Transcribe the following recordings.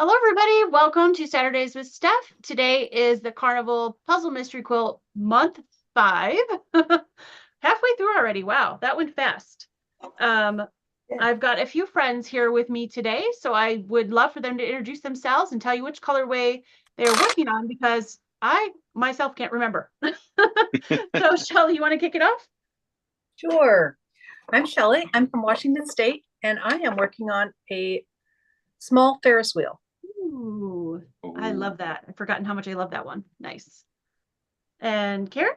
Hello, everybody. Welcome to Saturdays with Steph. Today is the Carnival Puzzle Mystery Quilt month 5. Halfway through already. Wow, that went fast. I've got a few friends here with me today, so I would love for them to introduce themselves and tell you which colorway they're working on because I myself can't remember. So, Shelly, you want to kick it off? Sure. I'm Shelley. I'm from Washington State, and I am working on a small Ferris wheel. Ooh, I Ooh. love that. I've forgotten how much I love that one. Nice. And Karen?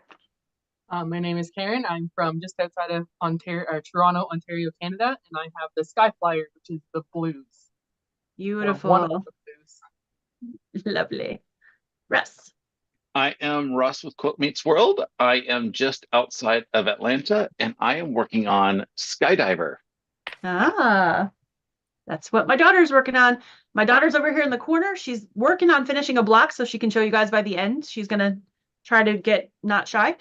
My name is Karen. I'm from just outside of Toronto, Ontario, Canada, and I have the Sky Flyer, which is the blues. One of Beautiful. the blues. Lovely. Russ. I am Russ with Quilt Meets World. I am just outside of Atlanta and I am working on Skydiver. Ah, that's what my daughter's working on. My daughter's over here in the corner. She's working on finishing a block so she can show you guys by the end. She's gonna try to get not shy.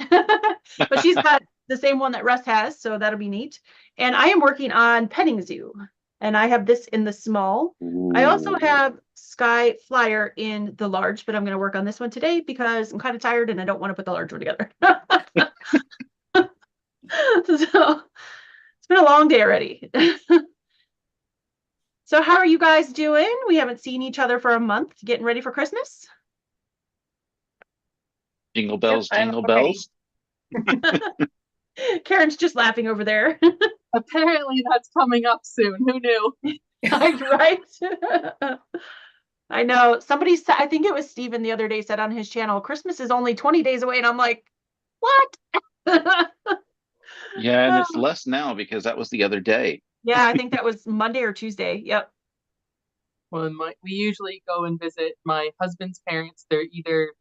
But she's got the same one that Russ has, so that'll be neat. And I am working on Petting Zoo, and I have this in the small. I also Ooh. have Sky Flyer in the large, but I'm going to work on this one today because I'm kind of tired and I don't want to put the large one together. So it's been a long day already. So how are you guys doing? We haven't seen each other for a month. Getting ready for Christmas? Jingle bells, I'm jingle ready. bells. Karen's just laughing over there. Apparently, that's coming up soon. Who knew? Right? I know. Somebody said, I think it was Steven the other day said on his channel, Christmas is only 20 days away. And I'm like, what? Yeah, and it's less now because that was the other day. Yeah, I think that was Monday or Tuesday. Yep. Well, we usually go and visit my husband's parents. They're either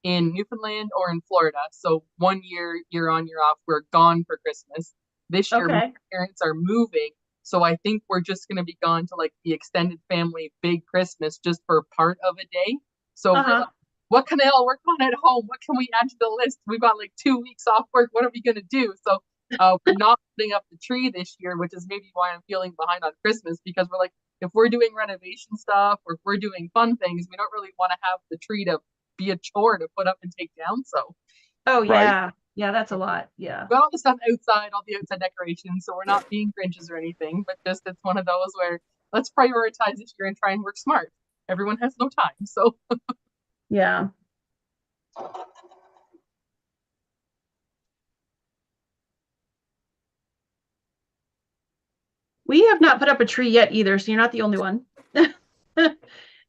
in Newfoundland or in Florida. So one year on, year off, we're gone for Christmas. This year, my Okay. parents are moving. So I think we're just going to be gone to like the extended family big Christmas just for part of a day. So we're Uh-huh. like, what can I all work on at home? What can we add to the list? We've got like 2 weeks off work. What are we going to do? So we're not putting up the tree this year, which is maybe why I'm feeling behind on Christmas because we're like, if we're doing renovation stuff or if we're doing fun things, we don't really want to have the tree to be a chore to put up and take down. So Oh, Right. yeah. Yeah, that's a lot. Yeah. got all the stuff outside, all the outside decorations. So we're not being Grinches or anything, but just it's one of those where let's prioritize this year and try and work smart. Everyone has no time. So Yeah. We have not put up a tree yet either, so you're not the only one. And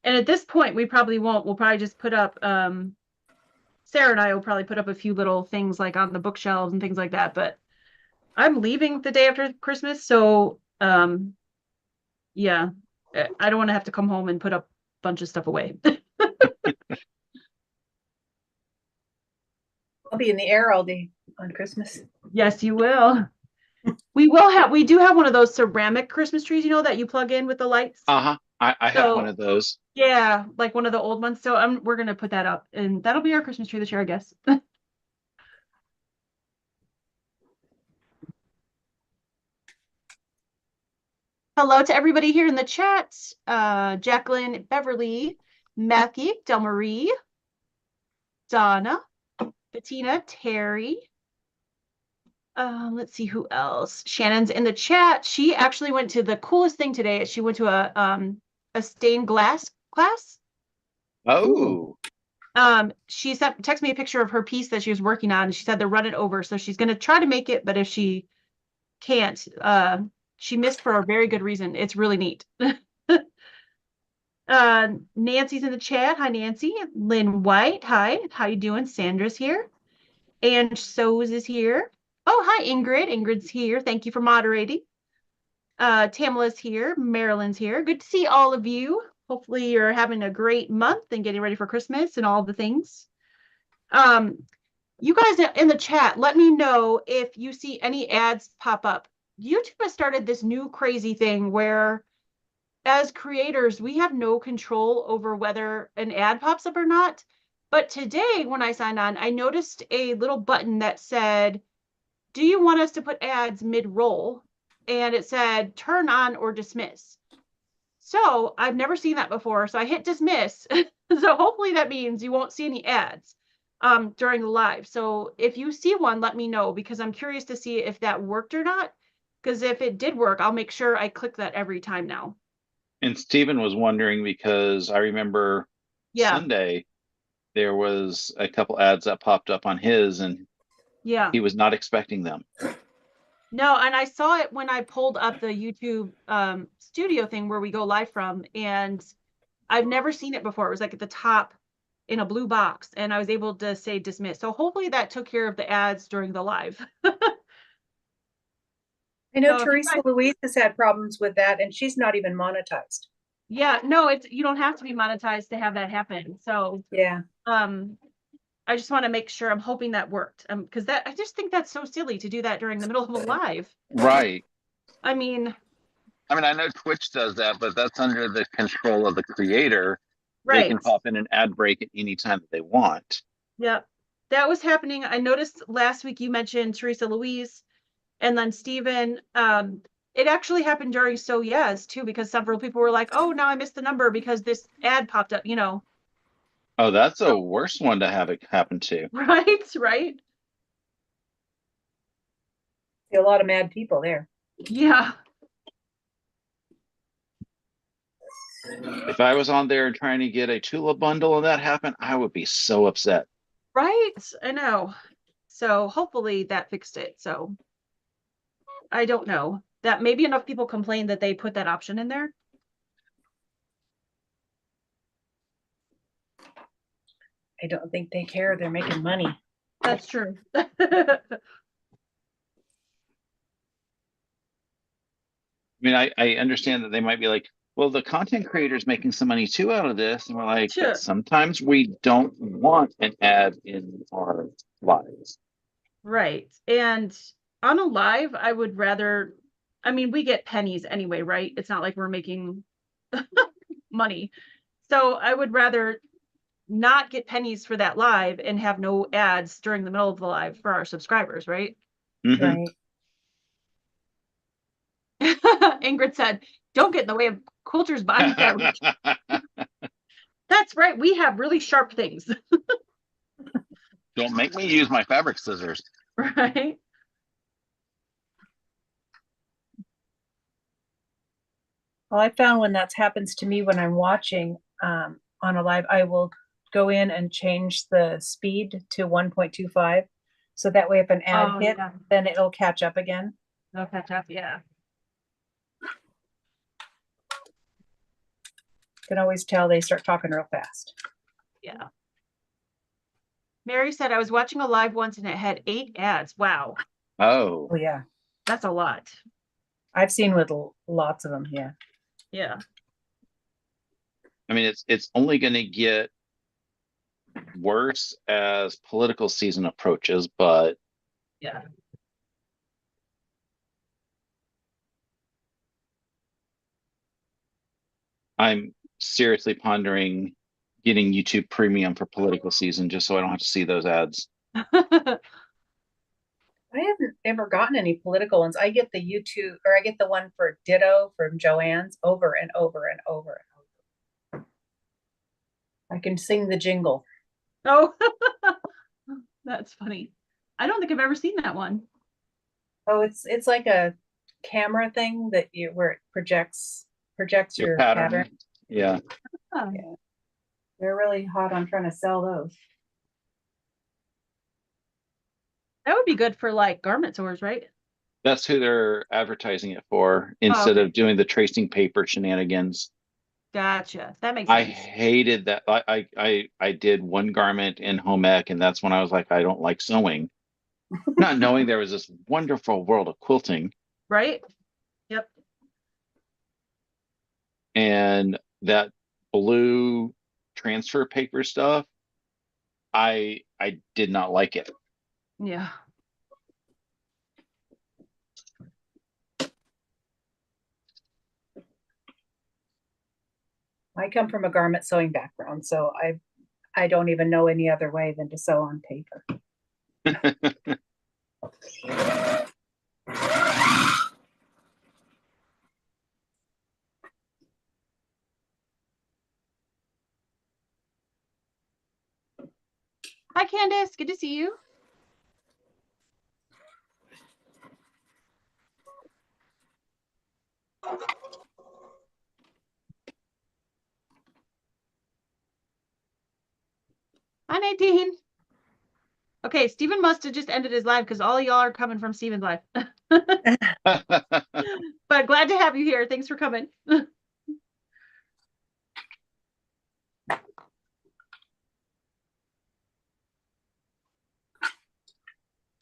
at this point, we probably won't. We'll probably just put up, Sarah and I will probably put up a few little things like on the bookshelves and things like that. But I'm leaving the day after Christmas, so yeah, I don't want to have to come home and put up a bunch of stuff away. I'll be in the air all day on Christmas. Yes, you will. We do have one of those ceramic Christmas trees, that you plug in with the lights. Uh-huh. I have one So of those. yeah, like one of the old ones. So we're gonna put that up, and that'll be our Christmas tree this year, I guess. Hello to everybody here in the chat. Jacqueline, Beverly, Matthew, Delmarie, Donna, Bettina, Terry. Let's see who else. Shannon's in the chat. She actually went to the coolest thing today. She went to a stained glass class. Oh, She texted me a picture of her piece that she was working on. And she said to run it over, so she's gonna try to make it, but if she can't, she missed for a very good reason. It's really neat. Nancy's in the chat. Hi, Nancy. Lynn White. Hi. How you doing? Sandra's here. And So's is here. Oh, hi, Ingrid. Ingrid's here. Thank you for moderating. Tamala's here. Marilyn's here. Good to see all of you. Hopefully you're having a great month and getting ready for Christmas and all the things. You guys in the chat, let me know if you see any ads pop up. YouTube has started this new crazy thing where as creators, we have no control over whether an ad pops up or not. But today, when I signed on, I noticed a little button that said, do you want us to put ads mid-roll? And it said, turn on or dismiss. So I've never seen that before. So I hit dismiss. So hopefully that means you won't see any ads during the live. So if you see one, let me know, because I'm curious to see if that worked or not. Because if it did work, I'll make sure I click that every time now. And Stephen was wondering because I remember Yeah. Sunday there was a couple ads that popped up on his, and Yeah. he was not expecting them. No, and I saw it when I pulled up the YouTube studio thing where we go live from, and I've never seen it before. It was like at the top in a blue box, and I was able to say dismiss. So hopefully that took care of the ads during the live. I know So if you Teresa guys- Louise has had problems with that, and she's not even monetized. Yeah, no, you don't have to be monetized to have that happen. So Yeah. I just want to make sure. I'm hoping that worked. Because I just think that's so silly to do that during the middle of a live. Right. I mean, I mean, I know Twitch does that, but that's under the control of the creator. They right. can pop in an ad break at any time that they want. Yeah, that was happening. I noticed last week you mentioned Teresa Louise and then Stephen. It actually happened during So Yes too, because several people were like, "Oh, now I missed the number because this ad popped up." Oh, that's a worse one to have it happen to. Right, right. See a lot of mad people there. Yeah, If I was on there trying to get a Tula bundle and that happened, I would be so upset. right. I know. So hopefully that fixed it. So I don't know. That maybe enough people complained that they put that option in there. I don't think they care. They're making money. That's true. I mean, I understand that they might be like, well, the content creator's making some money too out of this. And we're like, Sure. but sometimes we don't want an ad in our lives. Right. And on a live, I would rather, I mean, we get pennies anyway, right? It's not like we're making money. So I would rather not get pennies for that live and have no ads during the middle of the live for our subscribers, right? Mhm. Right. Ingrid said, don't get in the way of quilters buying fabric. That's right. We have really sharp things, Don't make me use my fabric scissors. right? Well, I found when that happens to me when I'm watching on a live, I will go in and change the speed to 1.25. So that way if an ad Oh, hit, yeah. then it'll catch up again. No catch up. Yeah. You can always tell they start talking real fast. Yeah. Mary said, I was watching a live once and it had 8 ads. Wow. Oh, Oh yeah. That's a lot. I've seen with lots of them. Yeah. Yeah. I mean, it's only going to get worse as political season approaches, but Yeah. I'm seriously pondering getting YouTube Premium for political season just so I don't have to see those ads. I haven't ever gotten any political ones. I get the YouTube, or I get the one for Ditto from Joanne's over and over and over and over. I can sing the jingle. Oh, that's funny. I don't think I've ever seen that one. Oh, it's like a camera thing that where it projects your pattern. Yeah. Huh. Yeah. They're really hot on trying to sell those. That would be good for like garment sewers, right? That's who they're advertising it for instead okay. of doing the tracing paper shenanigans. Gotcha. That makes I sense. hated that. I did one garment in home ec, and that's when I was like, I don't like sewing. Not knowing there was this wonderful world of quilting. Right? Yep. And that blue transfer paper stuff, I did not like it. Yeah. I come from a garment sewing background, so I don't even know any other way than to sew on paper. Hi, Candace. Good to see you. Hi, Nadine. Okay, Stephen must have just ended his live because all y'all are coming from Stephen's live. But glad to have you here. Thanks for coming.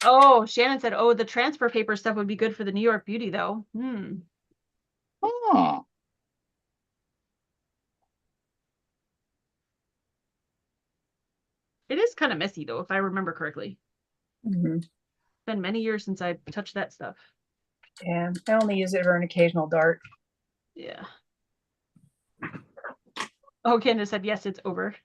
Oh, Shannon said, oh, the transfer paper stuff would be good for the New York Beauty, though. Oh, It is kind of messy, though, if I remember correctly. Mhm. It's been many years since I touched that stuff. Yeah, I only use it for an occasional dart. Yeah. Oh, Candace said, yes, it's over.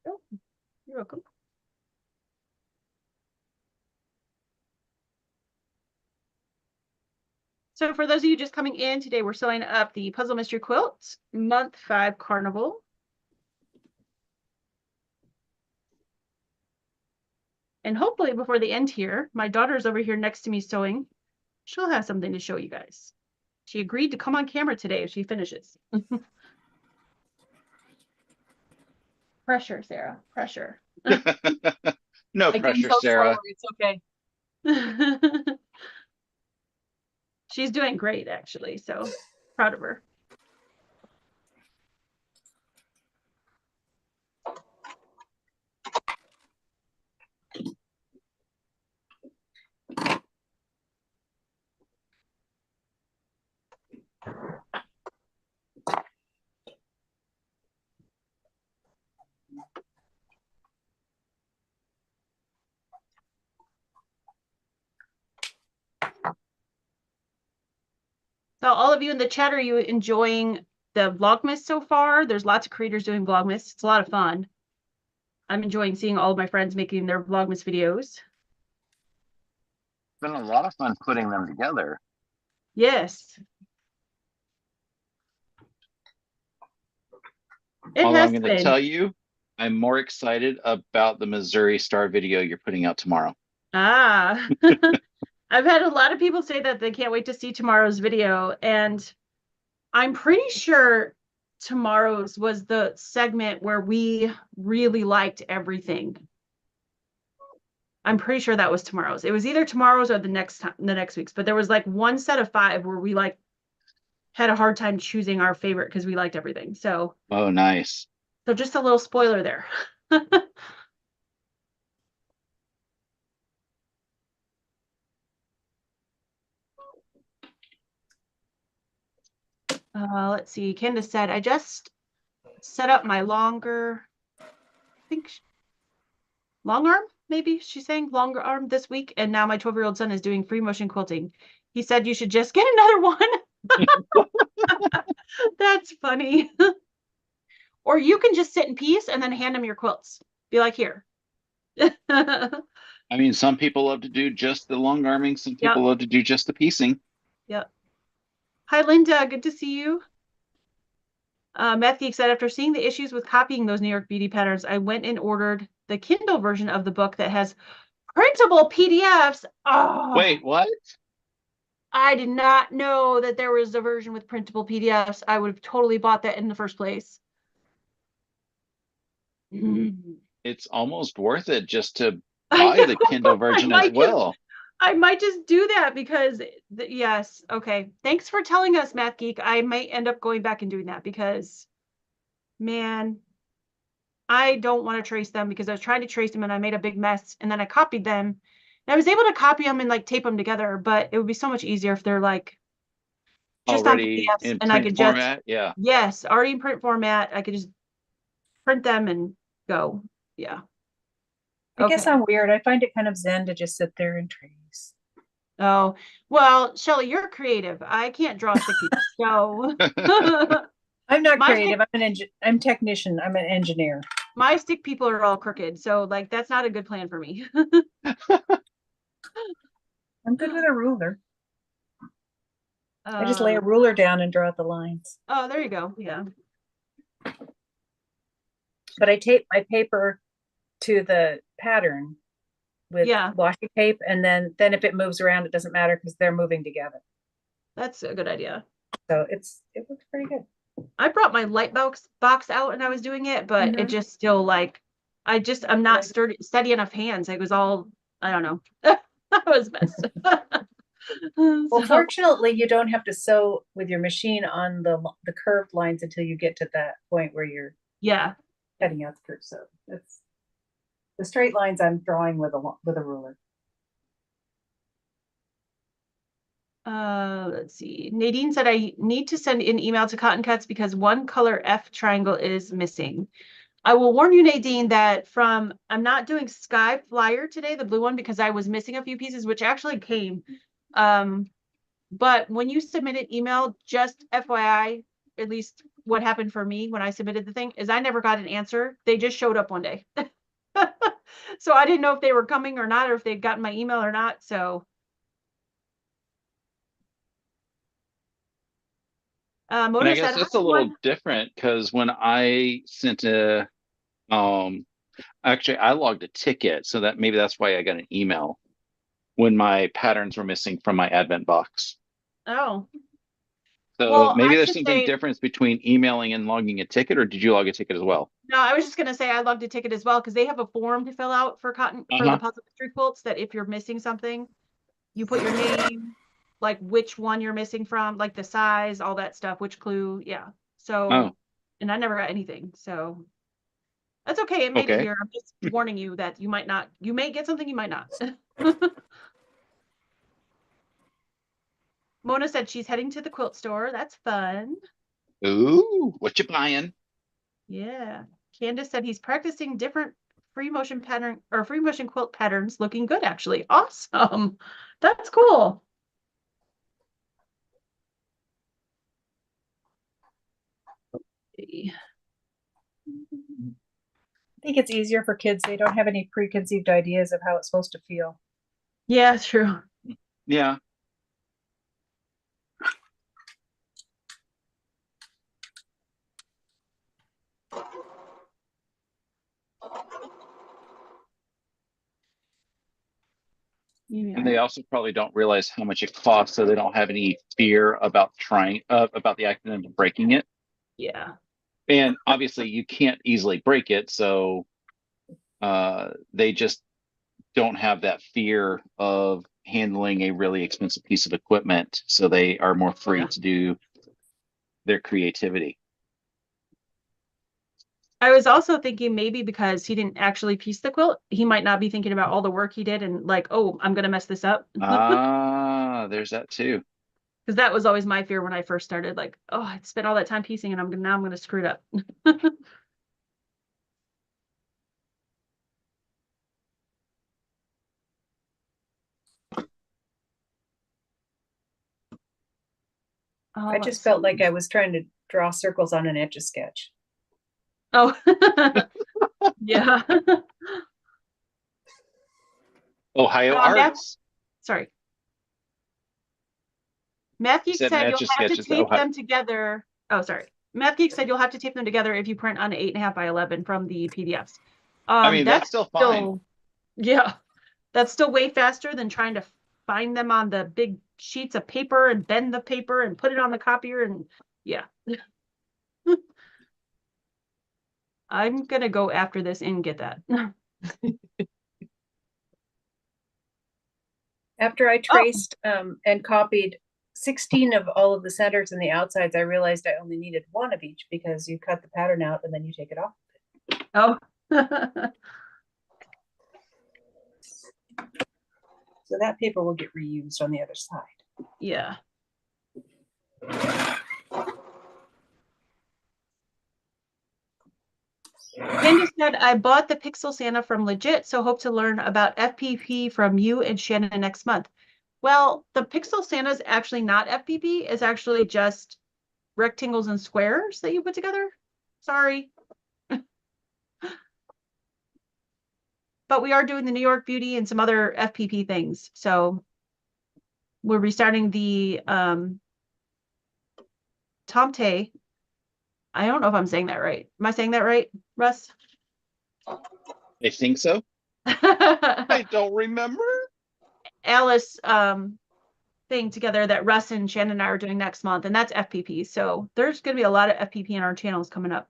Oh, you're welcome. So for those of you just coming in, today we're sewing up the Puzzle Mystery Quilt Month 5 Carnival. And hopefully before the end here, my daughter's over here next to me sewing. She'll have something to show you guys. She agreed to come on camera today if she finishes. Pressure, Sarah, pressure. no I can pressure, sew Sarah. slower. It's okay. She's doing great, actually, so proud of her. So all of you in the chat, are you enjoying the Vlogmas so far? There's lots of creators doing Vlogmas. It's a lot of fun. I'm enjoying seeing all of my friends making their Vlogmas videos. It's been a lot of fun putting them together. Yes. It Although has I'm going to been. tell you, I'm more excited about the Missouri Star video you're putting out tomorrow. Ah, I've had a lot of people say that they can't wait to see tomorrow's video, and I'm pretty sure tomorrow's was the segment where we really liked everything. I'm pretty sure that was tomorrow's. It was either tomorrow's or the next week's, but there was like one set of 5 where we like had a hard time choosing our favorite because we liked everything. So, Oh, nice. so just a little spoiler there. Let's see. Candace said, I just set up my longer, I think long arm, maybe she's saying longer arm this week. And now my 12-year-old son is doing free motion quilting. He said, you should just get another one. That's funny. Or you can just sit in peace and then hand him your quilts. Be like, here. I mean, some people love to do just the long arming. Some people love to do just the piecing. Yep. Hi, Linda. Good to see you. Matthew said, after seeing the issues with copying those New York beauty patterns, I went and ordered the Kindle version of the book that has printable PDFs. Oh, Wait, what? I did not know that there was a version with printable PDFs. I would have totally bought that in the first place. It's almost worth it just to buy the Kindle version as well. I might just do that because, yes. Okay. Thanks for telling us, Math Geek. I might end up going back and doing that because, man, I don't want to trace them because I was trying to trace them and I made a big mess and then I copied them. And I was able to copy them and like tape them together, but it would be so much easier if they're like just Already on PDFs in and I print could format. Yeah. yes, already in print format. I could just print them and go. Yeah. I guess I'm weird. I find it kind of zen to just sit there and trace. Oh, well, Shelly, you're creative. I can't draw sticky. So I'm not creative. I'm technician. I'm an engineer. My stick people are all crooked, so like that's not a good plan for me. I'm good with a ruler. I just lay a Um, ruler down and draw out the lines. oh, there you go. Yeah. But I tape my paper to the pattern with Yeah. washi tape, and then if it moves around, it doesn't matter because they're moving together. That's a good idea. So it looks pretty good. I brought my light box out and I was doing it, but it Mhm. just still like I'm not steady enough hands. It was all, I don't know. I was messed. Well, So, fortunately, you don't have to sew with your machine on the curved lines until you get to that point where you're yeah. cutting out the curve. So it's the straight lines I'm drawing with a ruler. Let's see. Nadine said I need to send an email to Cotton Cuts because one color F triangle is missing. I will warn you, Nadine, that I'm not doing Sky Flyer today, the blue one, because I was missing a few pieces, which actually came. But when you submit an email, just FYI, at least what happened for me when I submitted the thing is I never got an answer. They just showed up one day. So I didn't know if they were coming or not, or if they'd gotten my email or not. So And Mona I guess said, "Hi, that's a little everyone." different because when I sent um, actually I logged a ticket, so that maybe that's why I got an email when my patterns were missing from my advent box. Oh, So well, maybe I there's should something say, difference between emailing and logging a ticket, or did you log a ticket as well? no, I was just gonna say I logged a ticket as well because they have a form to fill out for the Uh-huh. puzzle mystery quilts that if you're missing something, you put your name, like which one you're missing from, like the size, all that stuff, which clue, yeah. Oh, So, and I never got anything, so that's okay. It made it okay. here. I'm just warning you that you may get something, you might not. Mona said she's heading to the quilt store. That's fun. Ooh, what you buying? Yeah. Candace said he's practicing different free motion quilt patterns. Looking good, actually. Awesome. That's cool. I think it's easier for kids. They don't have any preconceived ideas of how it's supposed to feel. Yeah, true. Yeah. And they also probably don't realize how much it costs, so they don't have any fear about trying about the accident of breaking it. Yeah. And obviously, you can't easily break it, so they just don't have that fear of handling a really expensive piece of equipment, so they are more free to do their creativity. I was also thinking maybe because he didn't actually piece the quilt, he might not be thinking about all the work he did and like, oh, I'm gonna mess this up. Ah, there's that too. Because that was always my fear when I first started. Like, oh, I spent all that time piecing and now I'm gonna screw it up. I just felt like I was trying to draw circles on an Etch-a-Sketch. Oh, yeah. Ohio Arts. Sorry. Math Geek Said said you'll have to Etch-a-Sketches. tape them together. Oh, sorry. Math Geek said you'll have to tape them together if you print on 8.5 by 11 from the PDFs. I mean, that's still fine. Yeah, that's still way faster than trying to find them on the big sheets of paper and bend the paper and put it on the copier and yeah. I'm gonna go after this and get that. After I traced and copied 16 of all of the centers and the outsides, I realized I only needed one of each because you cut the pattern out and then you take it off. Oh. So that paper will get reused on the other side. Yeah. Candace said, I bought the Pixel Santa from Legit, so hope to learn about FPP from you and Shannon next month. Well, the Pixel Santa is actually not FPP. It's actually just rectangles and squares that you put together. Sorry. but we are doing the New York Beauty and some other FPP things. So we're restarting the Tomte. I don't know if I'm saying that right. Am I saying that right, Russ? I think so. I don't remember. Alice thing together that Russ and Shannon and I are doing next month, and that's FPP. So there's going to be a lot of FPP in our channels coming up.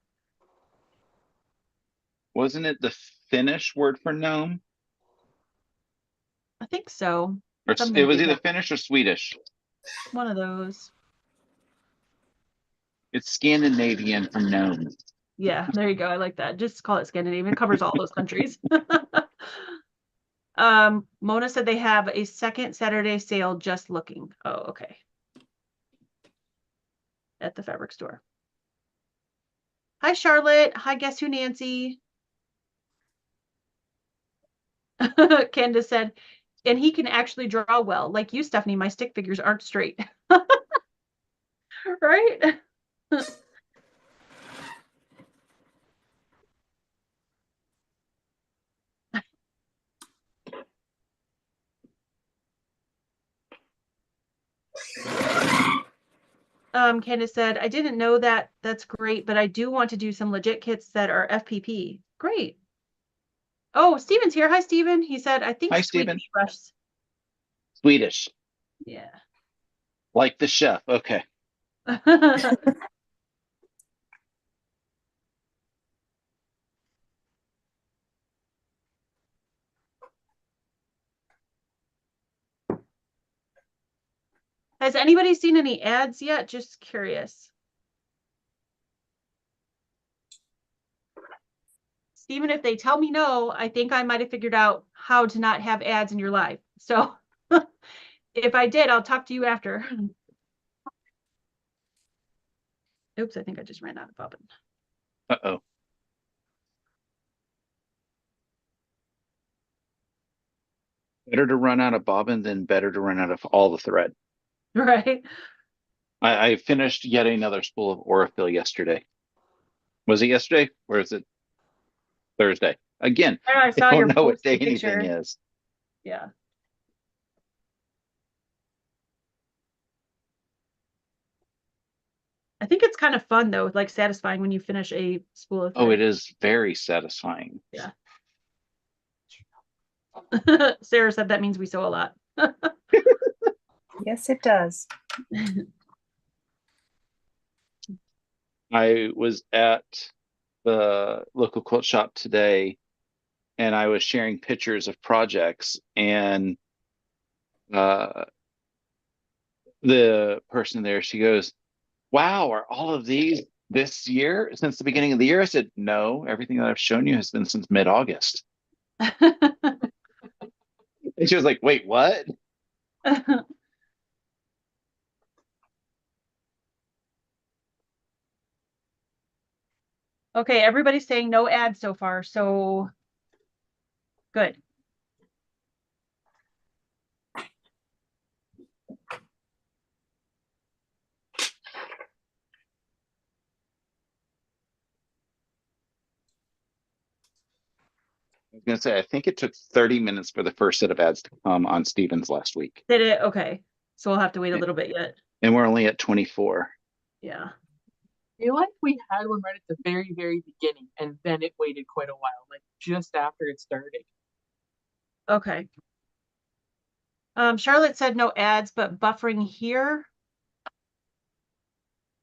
Wasn't it the Finnish word for gnome? I think so. Or Something it was like either that. Finnish or Swedish. One of those. It's Scandinavian for gnome. Yeah, there you go. I like that. Just call it Scandinavian. It covers all those countries. Mona said they have a second Saturday sale just looking. Oh, okay. At the fabric store. Hi, Charlotte. Hi, Guess Who, Nancy. Candace said, and he can actually draw well. Like you, Stephanie, my stick figures aren't straight. Right? Candace said, I didn't know that. That's great, but I do want to do some legit kits that are FPP. Great. Oh, Steven's here. Hi, Steven. He said, I think Hi, Steven. Swedish Russ. Swedish. Yeah. Like the chef. Okay. Has anybody seen any ads yet? Just curious. Steven, if they tell me no, I think I might have figured out how to not have ads in your life. So if I did, I'll talk to you after. Oops, I think I just ran out of bobbin. Uh-oh. Better to run out of bobbin than better to run out of all the thread. Right. I finished yet another spool of Aurifil yesterday. Was it yesterday or is it Thursday? Again, I I saw your don't know what day posted anything picture. is. Yeah. I think it's kind of fun though, like satisfying when you finish a spool of Oh, thread. it is very satisfying. Yeah. Sarah said that means we sew a lot. Yes, it does. I was at the local quilt shop today and I was sharing pictures of projects, and the person there, she goes, wow, are all of these this year since the beginning of the year? I said, no, everything that I've shown you has been since mid-August. And she was like, wait, what? Okay, everybody's saying no ads so far, so good. I was gonna say, I think it took 30 minutes for the first set of ads to come on Stevens last week. Did it? Okay. So we'll have to wait a little bit yet. And we're only at 24. Yeah. I feel like we had one right at the very, very beginning, and then it waited quite a while, like just after it started. Okay. Charlotte said no ads, but buffering here.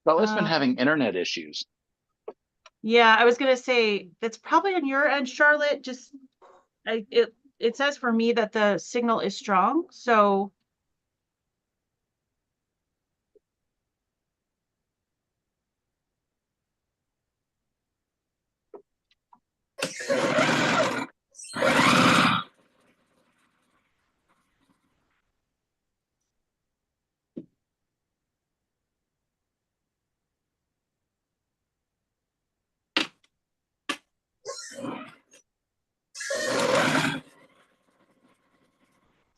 But been having internet issues. Yeah, I was gonna say that's probably on your end, Charlotte. Just it says for me that the signal is strong, so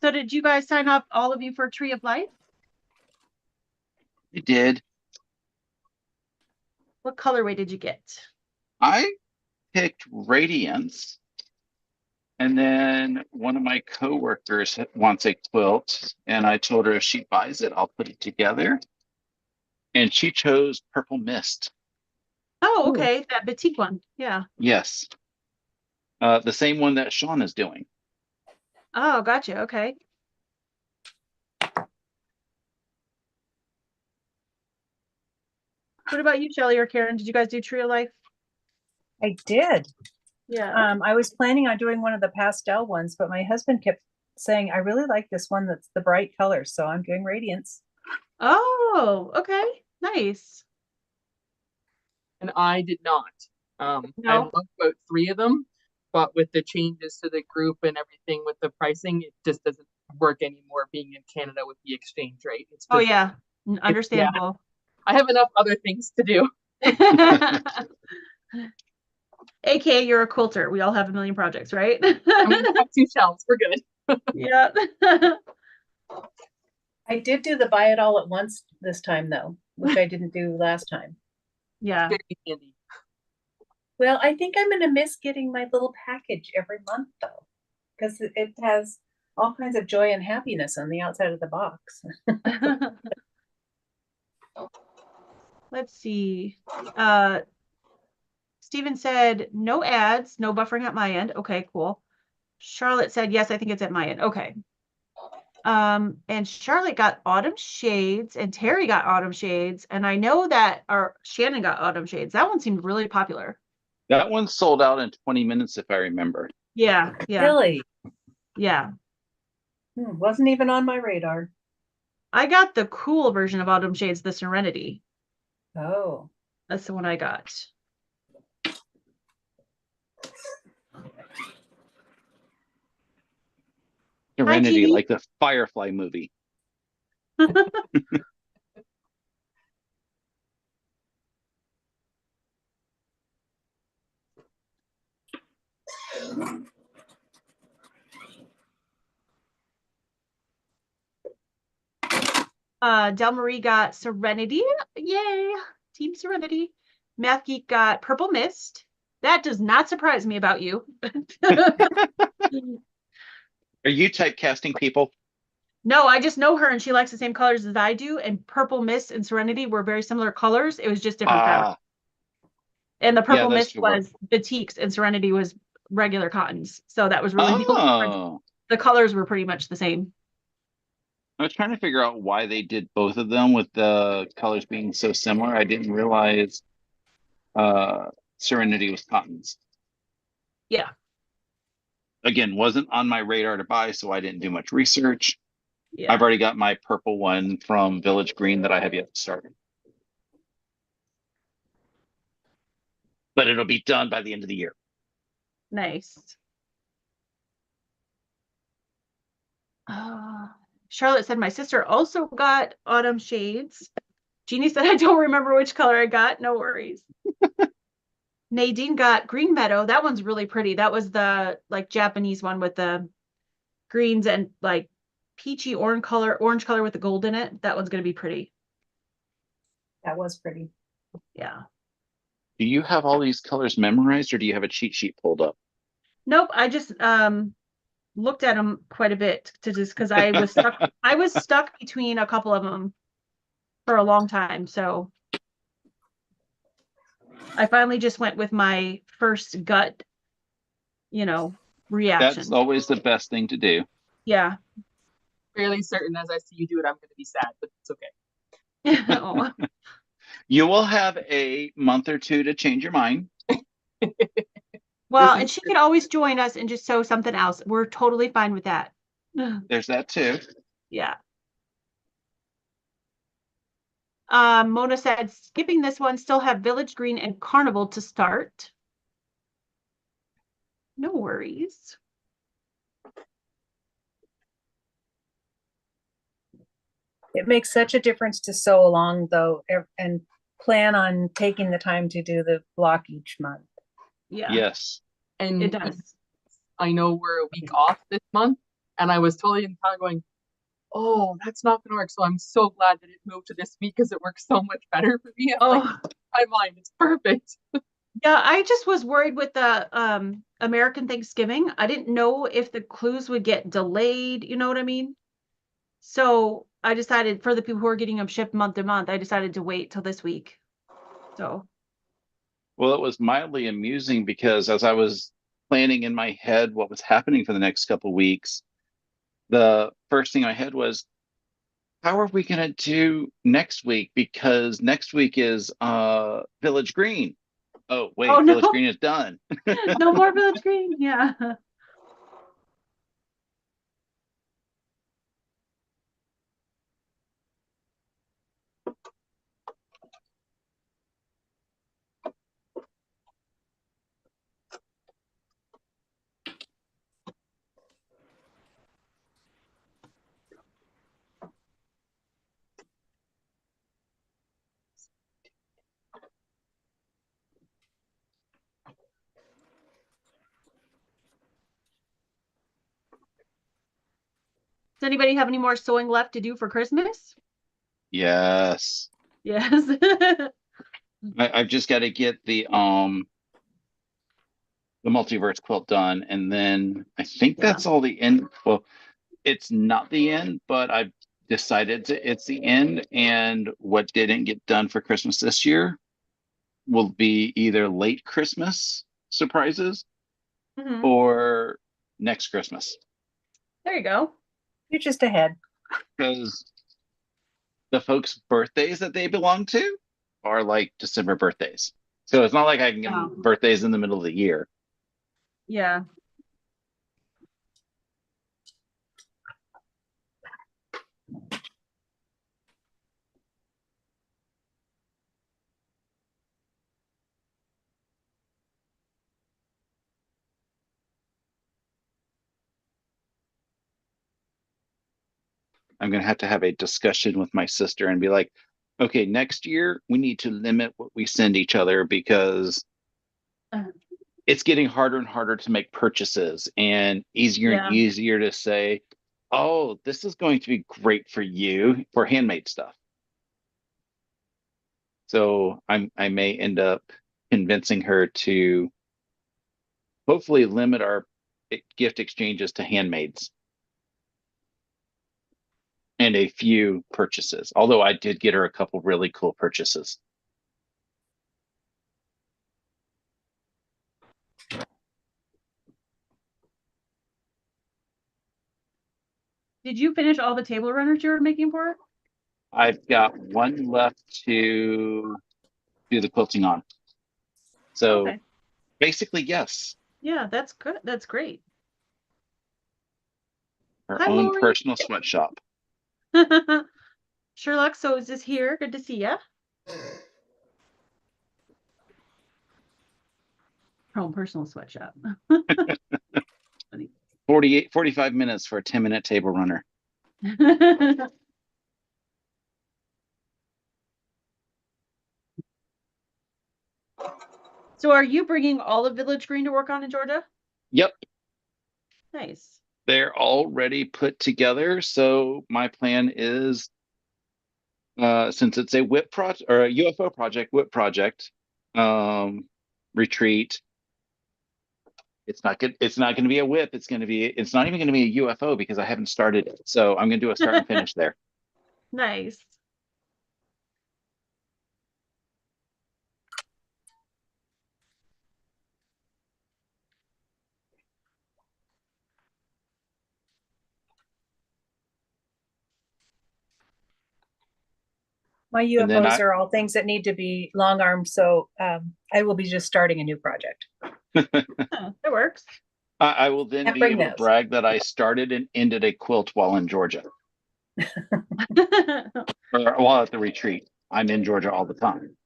so did you guys sign up, all of you, for Tree of Life? I did. What colorway did you get? I picked Radiance. And then one of my coworkers wants a quilt, and I told her if she buys it, I'll put it together. And she chose Purple Mist. Oh, Ooh. okay. That batik one. Yeah. Yes. The same one that Sean is doing. Oh, gotcha. Okay. What about you, Shelly or Karen? Did you guys do Tree of Life? I did. Yeah. I was planning on doing one of the pastel ones, but my husband kept saying, I really like this one that's the bright colors. So I'm doing Radiance. Oh, okay. Nice. And I did not. I No. looked about 3 of them, but with the changes to the group and everything with the pricing, it just doesn't work anymore being in Canada with the exchange rate. It's Oh just, yeah. yeah, Understandable. I have enough other things to do. AKA you're a quilter. We all have a million projects, right? I mean, I have 2 shelves. We're good. Yeah. I did do the buy it all at once this time though, which I didn't do last time. Yeah. Very handy. Well, I think I'm gonna miss getting my little package every month though, because it has all kinds of joy and happiness on the outside of the box. Let's see. Steven said no ads, no buffering at my end. Okay, cool. Charlotte said yes, I think it's at my end. Okay. And Charlotte got autumn shades and Terry got autumn shades, and I know that our Shannon got autumn shades. That one seemed really popular. That one sold out in 20 minutes, if I remember. Yeah, yeah, Really? yeah. Wasn't even on my radar. I got the cool version of autumn shades, the Serenity. Oh. That's the one I got. Serenity, TV. like the Firefly movie. Del Marie got Serenity. Yay. Team Serenity. Math Geek got Purple Mist. That does not surprise me about you. Are you typecasting people? No, I just know her and she likes the same colors as I do. And Purple Mist and Serenity were very similar colors. It was just different fabric. And the Yeah, Purple those Mist should work. was batiks and Serenity was regular cottons. So that was really the only difference. Oh, The colors were pretty much the same. I was trying to figure out why they did both of them with the colors being so similar. I didn't realize Serenity was cottons. Yeah. Again, wasn't on my radar to buy, so I didn't do much research. Yeah. I've already got my purple one from Village Green that I have yet to start. But it'll be done by the end of the year. Nice. Charlotte said my sister also got autumn shades. Jeannie said I don't remember which color I got. No worries. Nadine got Green Meadow. That one's really pretty. That was the like Japanese one with the greens and like peachy orange color with the gold in it. That one's gonna be pretty. That was pretty. Yeah. Do you have all these colors memorized, or do you have a cheat sheet pulled up? Nope. I just looked at them quite a bit to just because I was stuck between a couple of them for a long time. So I finally just went with my first gut, reaction. That's always the best thing to do. Yeah. Fairly certain as I see you do it, I'm going to be sad, but it's okay. Oh. You will have a month or two to change your mind. Well, and she could always join us and just sew something else. We're totally fine with that. There's that too. Yeah. Mona said, skipping this one, still have Village Green and Carnival to start. No worries. It makes such a difference to sew along though, and plan on taking the time to do the block each month. Yeah. Yes. And it does. I know we're a week off this month, and I was totally kind of going, oh, that's not going to work. So I'm so glad that it moved to this week because it works so much better for me. I'm like, my mind, it's perfect. Yeah, I just was worried with the American Thanksgiving. I didn't know if the clues would get delayed, you know what I mean? So I decided for the people who are getting them shipped month to month, I decided to wait till this week. So Well, it was mildly amusing because as I was planning in my head what was happening for the next couple weeks, the first thing I had was, how are we going to do next week? Because next week is Village Green. Oh, oh wait, no, Village Green is done. no more Village Green. Yeah. Does anybody have any more sewing left to do for Christmas? Yes. Yes. I've just got to get the multiverse quilt done, and then I think Yeah. that's all the end. Well, it's not the end, but I've decided it's the end. And what didn't get done for Christmas this year will be either late Christmas surprises Mhm. or next Christmas. There you go. You're just ahead. Because the folks' birthdays that they belong to are like December birthdays. So it's not like I can get Oh. birthdays in the middle of the year. Yeah. I'm going to have a discussion with my sister and be like, okay, next year we need to limit what we send each other because Uh, it's getting harder and harder to make purchases and Yeah. easier to say, oh, this is going to be great for you for handmade stuff. So I may end up convincing her to hopefully limit our gift exchanges to handmaids and a few purchases. Although I did get her a couple really cool purchases. Did you finish all the table runners you were making for her? I've got one left to do the quilting on. So Okay. basically, yes, Yeah, that's good. That's great. her Hi, own Lori. personal sweatshop. Sherlock, so is this here? Good to see ya. Her own personal sweatshop. 45 minutes for a 10-minute table runner. So are you bringing all of Village Green to work on in Georgia? Yep, Nice. they're already put together. So my plan is, since it's a whip project or a UFO project, whip project, retreat. It's not good. It's not going to be a whip. It's going to be. It's not even going to be a UFO because I haven't started it. So I'm going to do a start and finish there. Nice. My And then UFOs are all things that need to be long armed, so I will be just starting a new project. Huh, that works. I will then Can't be bring able to those. brag that I started and ended a quilt while in Georgia or while at the retreat. I'm in Georgia all the time.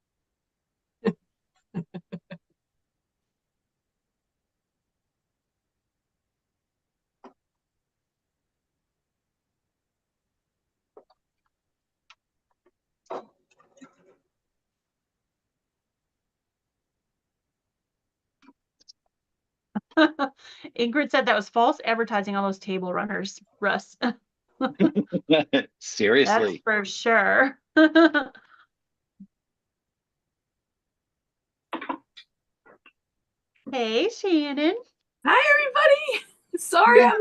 Ingrid said that was false advertising on those table runners, Russ. That's Seriously. for sure. Hey, Shannon. Hi, everybody. Sorry, I'm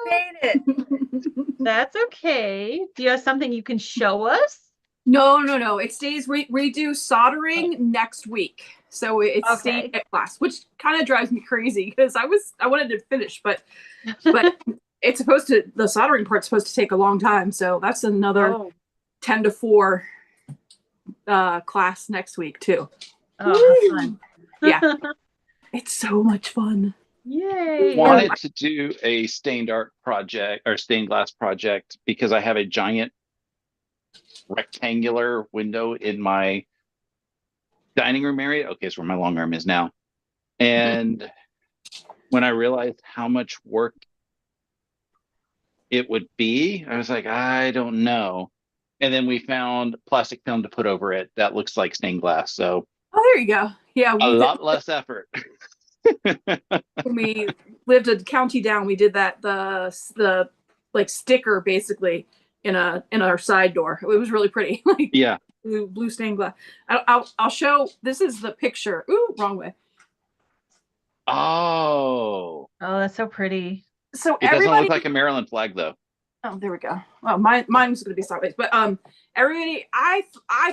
Made it. That's okay. Do you have something you can show us? no. It stays. We do soldering next week, so it's Okay. staying at class, which kind of drives me crazy because I wanted to finish, but it's supposed to. The soldering part's supposed to take a long time, so that's another Oh, 10 to 4 class next week too. oh, how fun. Yeah. It's so much fun. Yay. Wanted to do a stained art project or stained glass project because I have a giant rectangular window in my dining room area. Okay, it's where my long arm is now. And when I realized how much work it would be, I was like, I don't know. And then we found plastic film to put over it that looks like stained glass. So Oh, there you go. Yeah, a lot less effort. when we lived a county down, we did that the like sticker basically in our side door. It was really pretty. Like Yeah. blue stained glass. I'll show. This is the picture. Ooh, wrong way. Oh, Oh, that's so pretty. So it doesn't everybody. look like a Maryland flag though. Oh, there we go. Well, mine was gonna be sideways, but everybody. I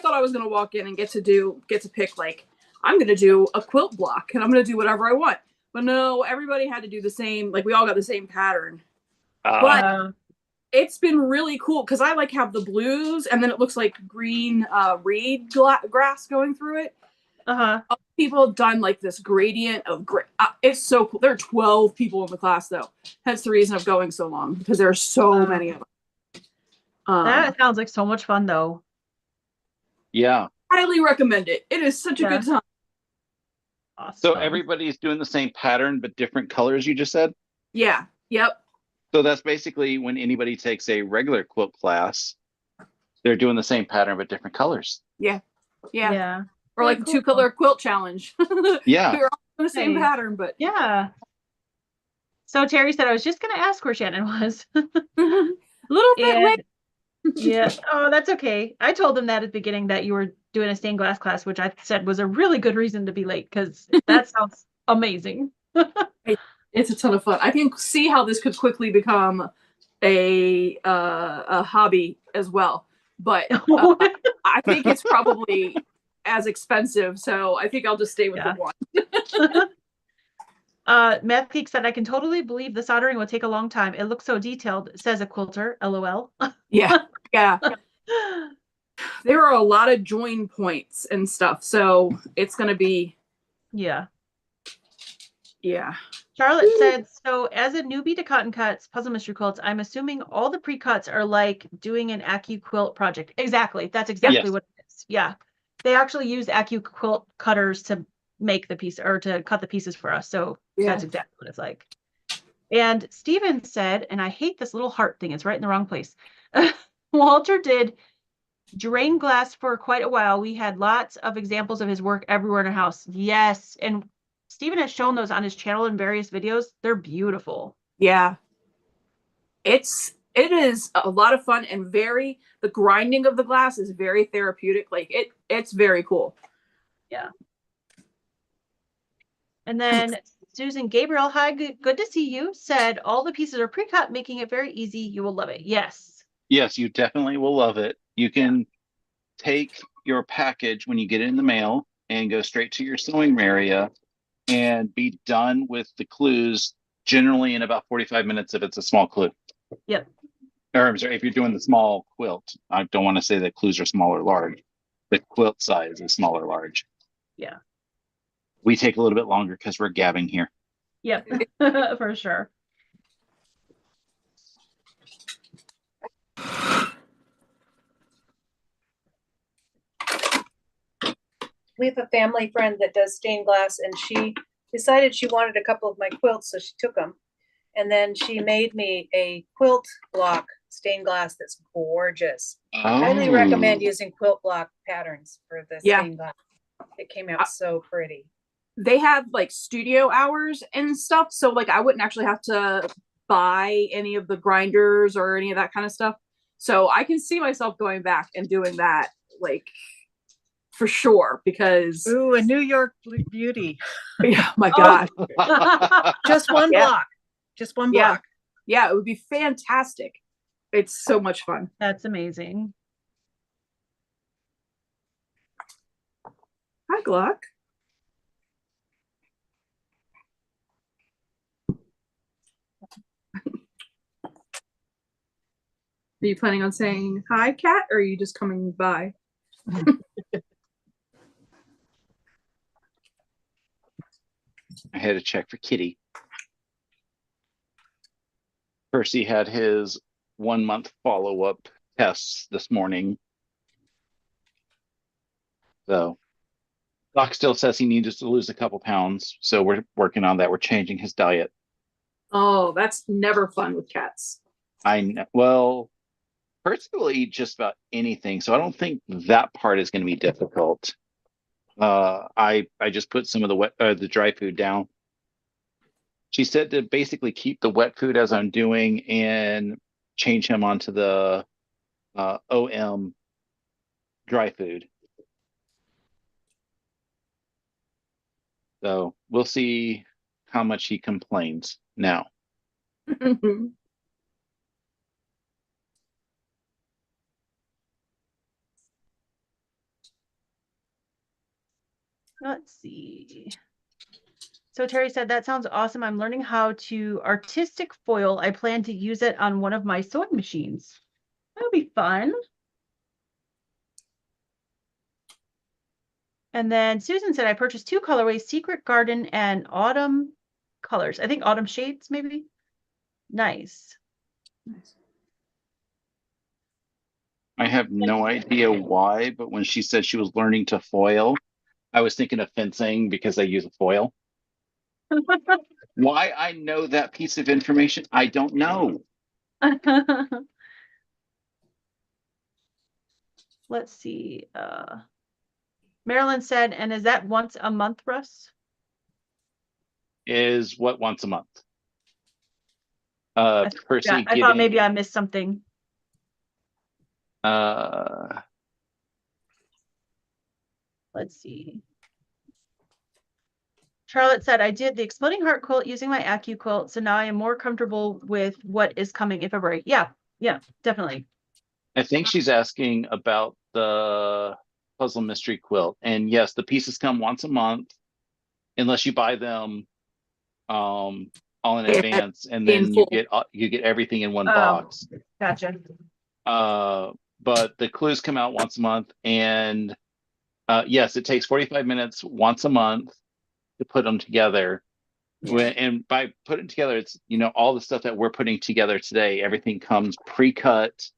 thought I was gonna walk in and get to pick like I'm gonna do a quilt block and I'm gonna do whatever I want. But no, everybody had to do the same. Like we all got the same pattern. But it's been really cool because I like have the blues and then it looks like green reed grass going through it. People have done like this gradient of gray. It's so cool. There are 12 people in the class though. That's the reason of going so long because there are so many of them. That sounds like so much fun though. Yeah. Highly recommend it. It is such a good time. Awesome. So everybody's doing the same pattern but different colors, you just said? Yeah. Yep. So that's basically when anybody takes a regular quilt class, they're doing the same pattern but different colors. Yeah. Yeah. Or like the 2-color quilt challenge. Yeah. We were all doing the same pattern, but yeah. So Terry said I was just gonna ask where Shannon was. a little bit late. Yeah. Oh, that's okay. I told them that at the beginning that you were doing a stained glass class, which I said was a really good reason to be late because that sounds amazing. It's a ton of fun. I can see how this could quickly become a hobby as well, but I think it's probably as expensive, so I think I'll just stay with the one. Math Geek said I can totally believe the soldering will take a long time. It looks so detailed, says a quilter. LOL. Yeah. There are a lot of join points and stuff, so it's gonna be yeah. Charlotte said, so as a newbie to Cotton Cuts puzzle mystery quilts, I'm assuming all the pre-cuts are like doing an AccuQuilt project. Exactly. That's exactly what it is. Yeah. They actually use AccuQuilt cutters to make the piece or to cut the pieces for us. So that's exactly what it's like. And Steven said, and I hate this little heart thing, it's right in the wrong place. Walter did drain glass for quite a while. We had lots of examples of his work everywhere in our house. Yes. And Steven has shown those on his channel in various videos. They're beautiful. Yeah. It is a lot of fun and the grinding of the glass is very therapeutic. Like it's very cool. Yeah. And then Susan Gabriel, hi, good to see you, said all the pieces are pre-cut, making it very easy. You will love it. Yes. Yes, you definitely will love it. You can take your package when you get it in the mail and go straight to your sewing area and be done with the clues generally in about 45 minutes if it's a small clue. Yep. Or I'm sorry, if you're doing the small quilt. I don't want to say that clues are small or large. The quilt size is small or large. Yeah. We take a little bit longer because we're gabbing here. Yep, for sure. We have a family friend that does stained glass, and she decided she wanted a couple of my quilts, so she took them. And then she made me a quilt block stained glass that's gorgeous. Highly recommend using quilt block patterns for the stained glass. It came out so pretty. They have like studio hours and stuff, so like I wouldn't actually have to buy any of the grinders or any of that kind of stuff. So I can see myself going back and doing that like for sure, because Ooh, a New York beauty. oh my Oh. gosh. Just one Yeah. block. Just one Yeah. block. Yeah, it would be fantastic. It's so much fun. That's amazing. Hi, Gluck. Are you planning on saying hi, Cat, or are you just coming by? I had to check for Kitty. Percy had his 1 month follow-up tests this morning. So Doc still says he needs to lose a couple pounds. So we're working on that. We're changing his diet. Oh, that's never fun with cats. I know. Well, Percy will eat just about anything. So I don't think that part is going to be difficult. I just put some of the dry food down. She said to basically keep the wet food as I'm doing and change him onto the OM dry food. So we'll see how much he complains now. Let's see. So Terry said, that sounds awesome. I'm learning how to artistic foil. I plan to use it on one of my sewing machines. That'll be fun. And then Susan said, I purchased 2 colorways, Secret Garden and Autumn colors. I think Autumn shades, maybe. Nice. I have no idea why, but when she said she was learning to foil, I was thinking of fencing because I use a foil. Why I know that piece of information, I don't know. Let's see. Marilyn said, and is that once a month, Russ? Is what once a month. I Percy thought maybe I missed something. Getting Let's see. Charlotte said, I did the Exploding Heart quilt using my Acu quilt, so now I am more comfortable with what is coming in February. Yeah, definitely. I think she's asking about the puzzle mystery quilt. And yes, the pieces come once a month, unless you buy them all in advance, and then you get everything in one box. Gotcha. But the clues come out once a month, and yes, it takes 45 minutes once a month to put them together. And by putting together, it's all the stuff that we're putting together today. Everything comes pre-cut,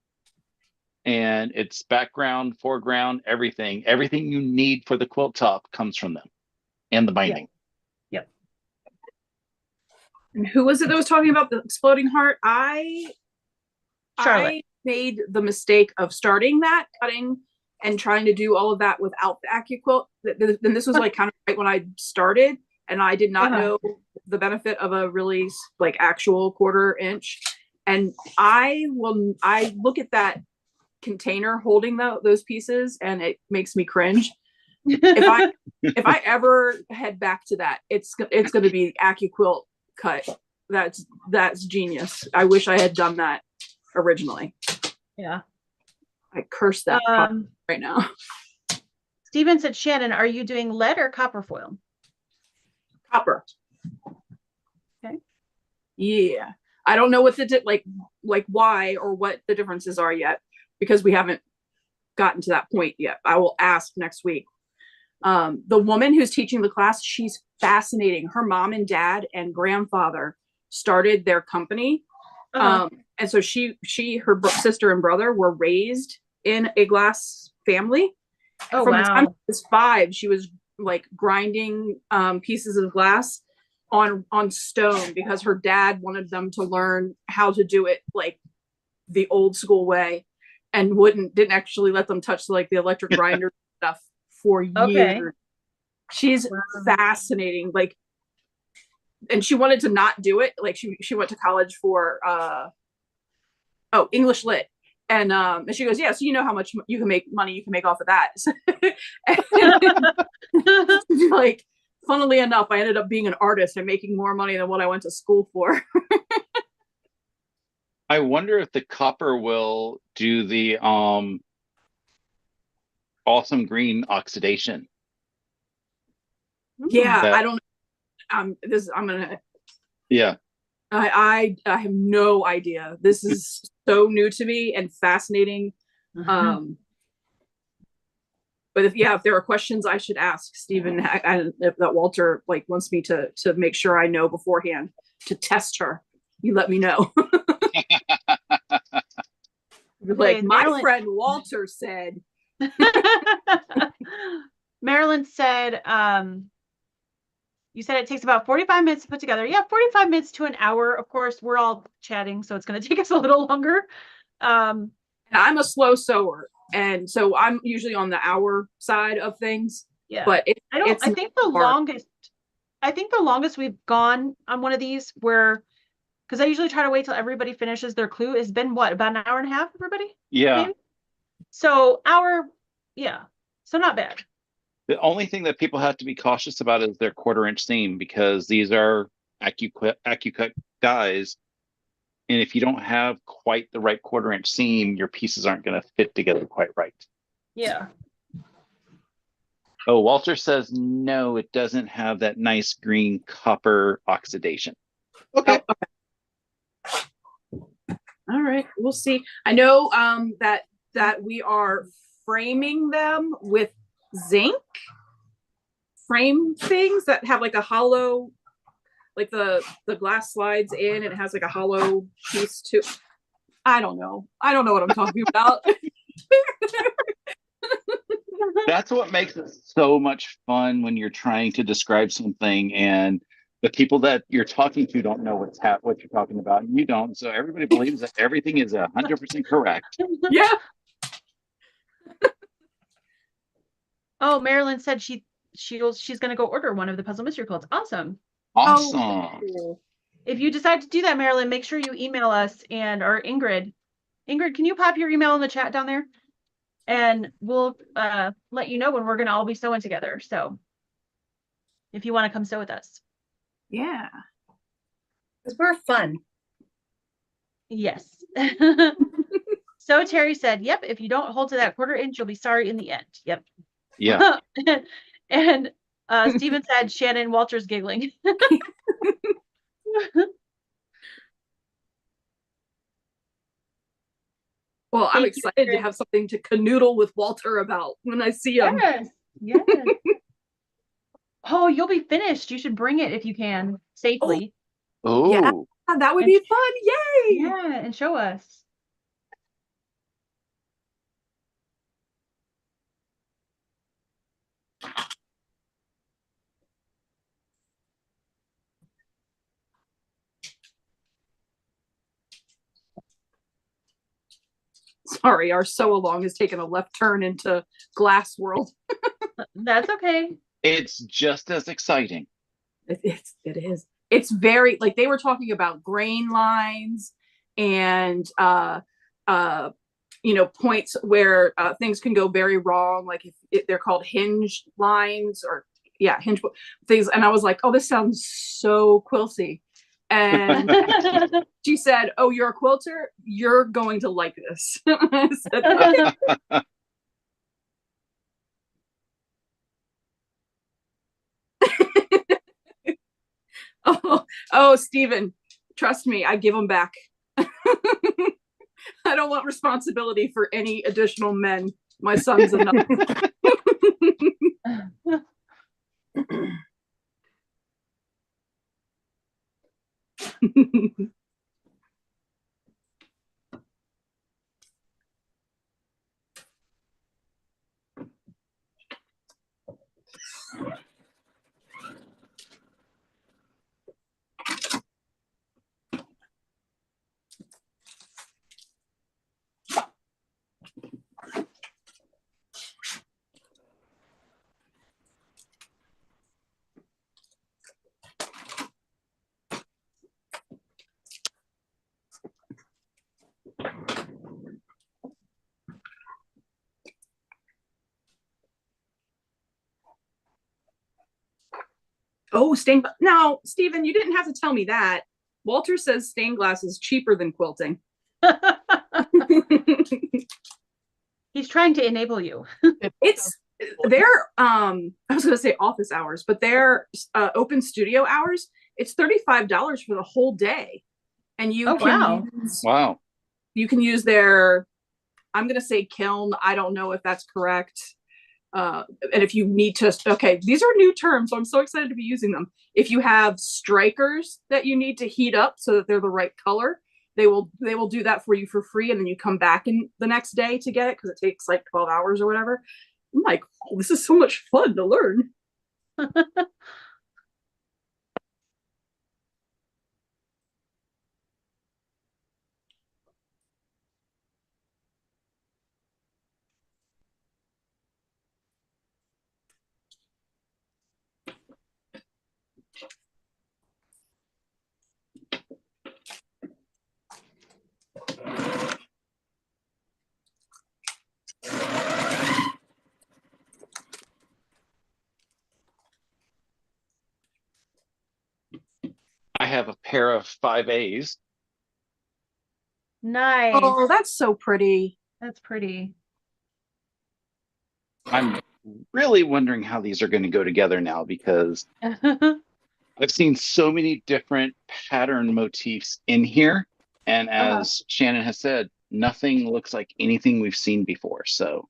and it's background, foreground, everything you need for the quilt top comes from them, and the binding. Yep. And who was it that was talking about the Exploding Heart? Charlotte. I made the mistake of starting that cutting and trying to do all of that without the AccuQuilt. And this was like kind of right when I started, and I did not know the benefit of a really like actual 1/4 inch. And I look at that container holding those pieces, and it makes me cringe. If I ever head back to that, it's going to be AccuQuilt cut. That's genius. I wish I had done that originally. Yeah. I curse that right now. Steven said, Shannon, are you doing lead or copper foil? Copper. Okay. Yeah. I don't know what the like why or what the differences are yet, because we haven't gotten to that point yet. I will ask next week. The woman who's teaching the class, she's fascinating. Her mom and dad and grandfather started their company. And so her sister and brother were raised in a glass family. Oh, From wow. the time she was 5, she was like grinding pieces of glass on stone because her dad wanted them to learn how to do it like the old school way, and didn't actually let them touch like the electric grinder stuff for years. Okay. She's fascinating. Like, and she wanted to not do it. Like she went to college for English lit. And she goes, yeah, so you know how much you can make off of that. Like, funnily enough, I ended up being an artist and making more money than what I went to school for. I wonder if the copper will do the awesome green oxidation. Yeah, That- I don't. I'm gonna. Yeah. I have no idea. This is so new to me and fascinating. But if there are questions I should ask Stephen, and if that Walter like wants me to make sure I know beforehand to test her, you let me know. Like, my friend Walter said. Marilyn said, you said it takes about 45 minutes to put together. Yeah, 45 minutes to an hour. Of course, we're all chatting, so it's going to take us a little longer. And I'm a slow sewer, and so I'm usually on the hour side of things. Yeah, but I think the longest we've gone on one of these, where, because I usually try to wait till everybody finishes their clue, has been what, about an hour and a half, everybody? Yeah. Maybe? So so not bad. The only thing that people have to be cautious about is their 1/4-inch seam, because these are AccuCut dies. And if you don't have quite the right 1/4-inch seam, your pieces aren't going to fit together quite right. Yeah. Oh, Walter says, no, it doesn't have that nice green copper oxidation. Okay. All right, we'll see. I know that we are framing them with zinc frame things that have like a hollow, like the glass slides in and it has like a hollow piece to. I don't know what I'm talking about. That's what makes it so much fun when you're trying to describe something and the people that you're talking to don't know what you're talking about, and you don't. So everybody believes that everything is 100% correct. Yeah. Oh, Marilyn said she's going to go order one of the puzzle mystery quilts. Awesome. Awesome. Oh, cool. If you decide to do that, Marilyn, make sure you email us or Ingrid. Ingrid, can you pop your email in the chat down there? And we'll let you know when we're going to all be sewing together. So if you want to come sew with us. Yeah. Because we're fun. Yes. So Terry said, yep, if you don't hold to that 1/4 inch, you'll be sorry in the end. Yep. Yeah. And Stephen said, Shannon Walter's giggling. Well, I'm excited to have something to canoodle with Walter about when I see him. Yes. Yes. Oh, you'll be finished. You should bring it if you can safely. Oh, yeah, that would be fun. Yay! Yeah, and show us. Sorry, our sew along has taken a left turn into glass world. That's okay. It's just as exciting. It is. It's very, like, they were talking about grain lines and points where things can go very wrong, like if they're called hinge lines or hinge things. And I was like, oh, this sounds so quilty. And she said, oh, you're a quilter, you're going to like this. I said, okay. Oh, Stephen, trust me, I give them back. I don't want responsibility for any additional men. My son's enough. Oh, now, Stephen, you didn't have to tell me that. Walter says stained glass is cheaper than quilting. He's trying to enable you. It's their I was gonna say office hours, but their open studio hours, it's $35 for the whole day. And you Wow. You can use their, I'm gonna say kiln. I don't know if that's correct. And if you need to, okay, these are new terms, so I'm so excited to be using them. If you have strikers that you need to heat up so that they're the right color, they will do that for you for free, and then you come back in the next day to get it because it takes like 12 hours or whatever. I'm like, oh, this is so much fun to learn. I have a pair of 5As. Nice. Oh, that's so pretty. That's pretty. I'm really wondering how these are going to go together now, because I've seen so many different pattern motifs in here. And as Shannon has said, nothing looks like anything we've seen before. So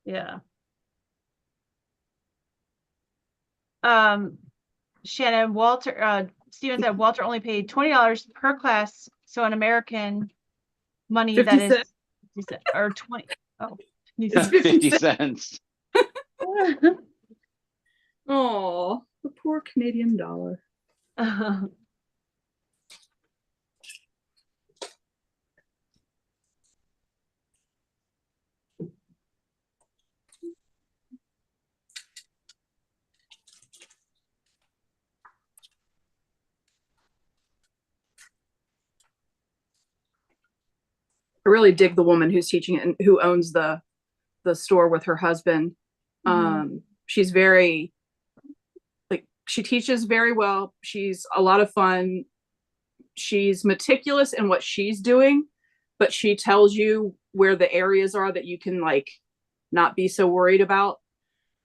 Yeah. Shannon, Steven said Walter only paid $20 per class. So in American money, 50 that is cents. 50 cents, or 20. Oh, It's 50 cents. Oh, the poor Canadian dollar. I really dig the woman who's teaching it and who owns the store with her husband. She's very, like, she teaches very well. She's a lot of fun. She's meticulous in what she's doing, but she tells you where the areas are that you can like not be so worried about,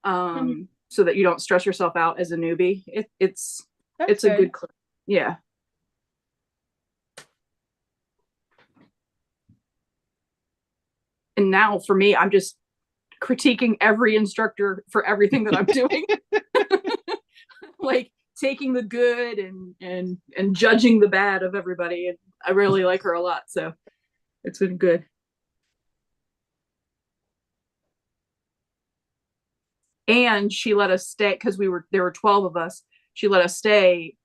so that you don't stress yourself out as a newbie. It's a good class. Yeah. And now for me, I'm just critiquing every instructor for everything that I'm doing. Like taking the good and judging the bad of everybody. And I really like her a lot. So it's been good. And she let us stay because there were 12 of us. She let us stay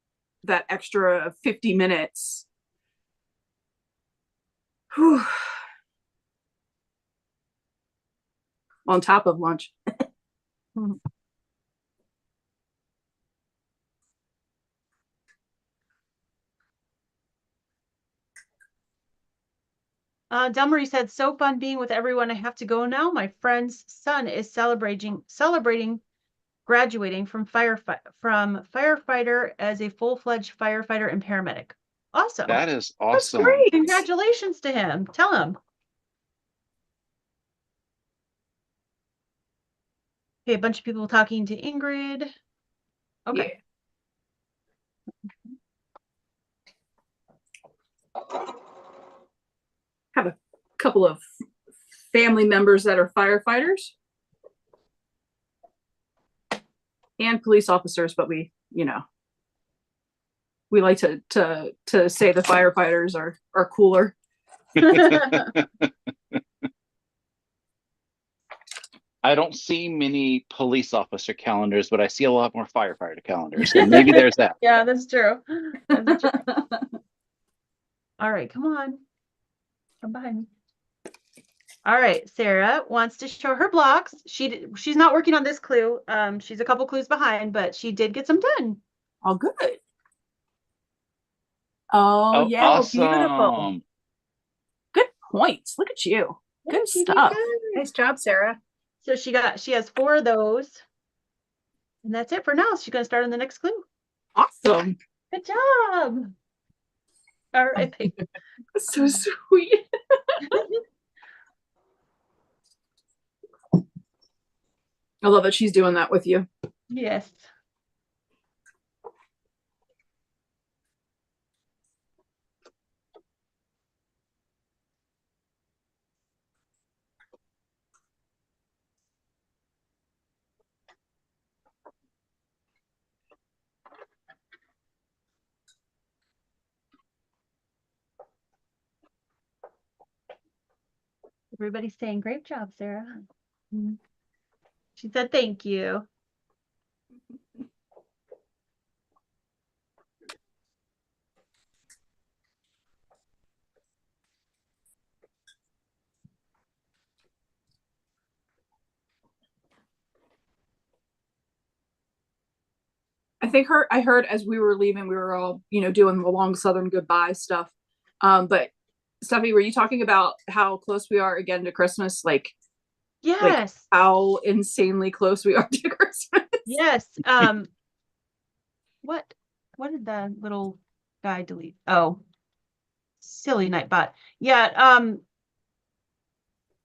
that extra 50 minutes. Whew. On top of lunch. Delmarie said, so fun being with everyone. I have to go now. My friend's son is celebrating graduating from firefighter as a full-fledged firefighter and paramedic. Awesome. That is awesome. That's great. Congratulations to him. Tell him. Okay, a bunch of people talking to Ingrid. Okay. Yeah. Have a couple of family members that are firefighters and police officers, but we like to say the firefighters are cooler. I don't see many police officer calendars, but I see a lot more firefighter calendars. So maybe there's that. Yeah, that's true. That's true. All right, come on. Come behind me. All right, Sarah wants to show her blocks. She's not working on this clue. She's a couple clues behind, but she did get some done. Oh, good. Oh yeah, awesome. Beautiful. Good points. Look at you. Good stuff. Nice job, Sarah. So she has 4 of those. And that's it for now. She's going to start on the next clue. Awesome. Good job. All right. That's so sweet. I love that she's doing that with you. Yes. Everybody's saying, great job, Sarah. She said, thank you. I heard as we were leaving, we were all, doing the long Southern goodbye stuff. But Steffi, were you talking about how close we are again to Christmas? Like Yes. how insanely close we are to Christmas. Yes. What did the little guy delete? Oh, silly Nightbot. Yeah.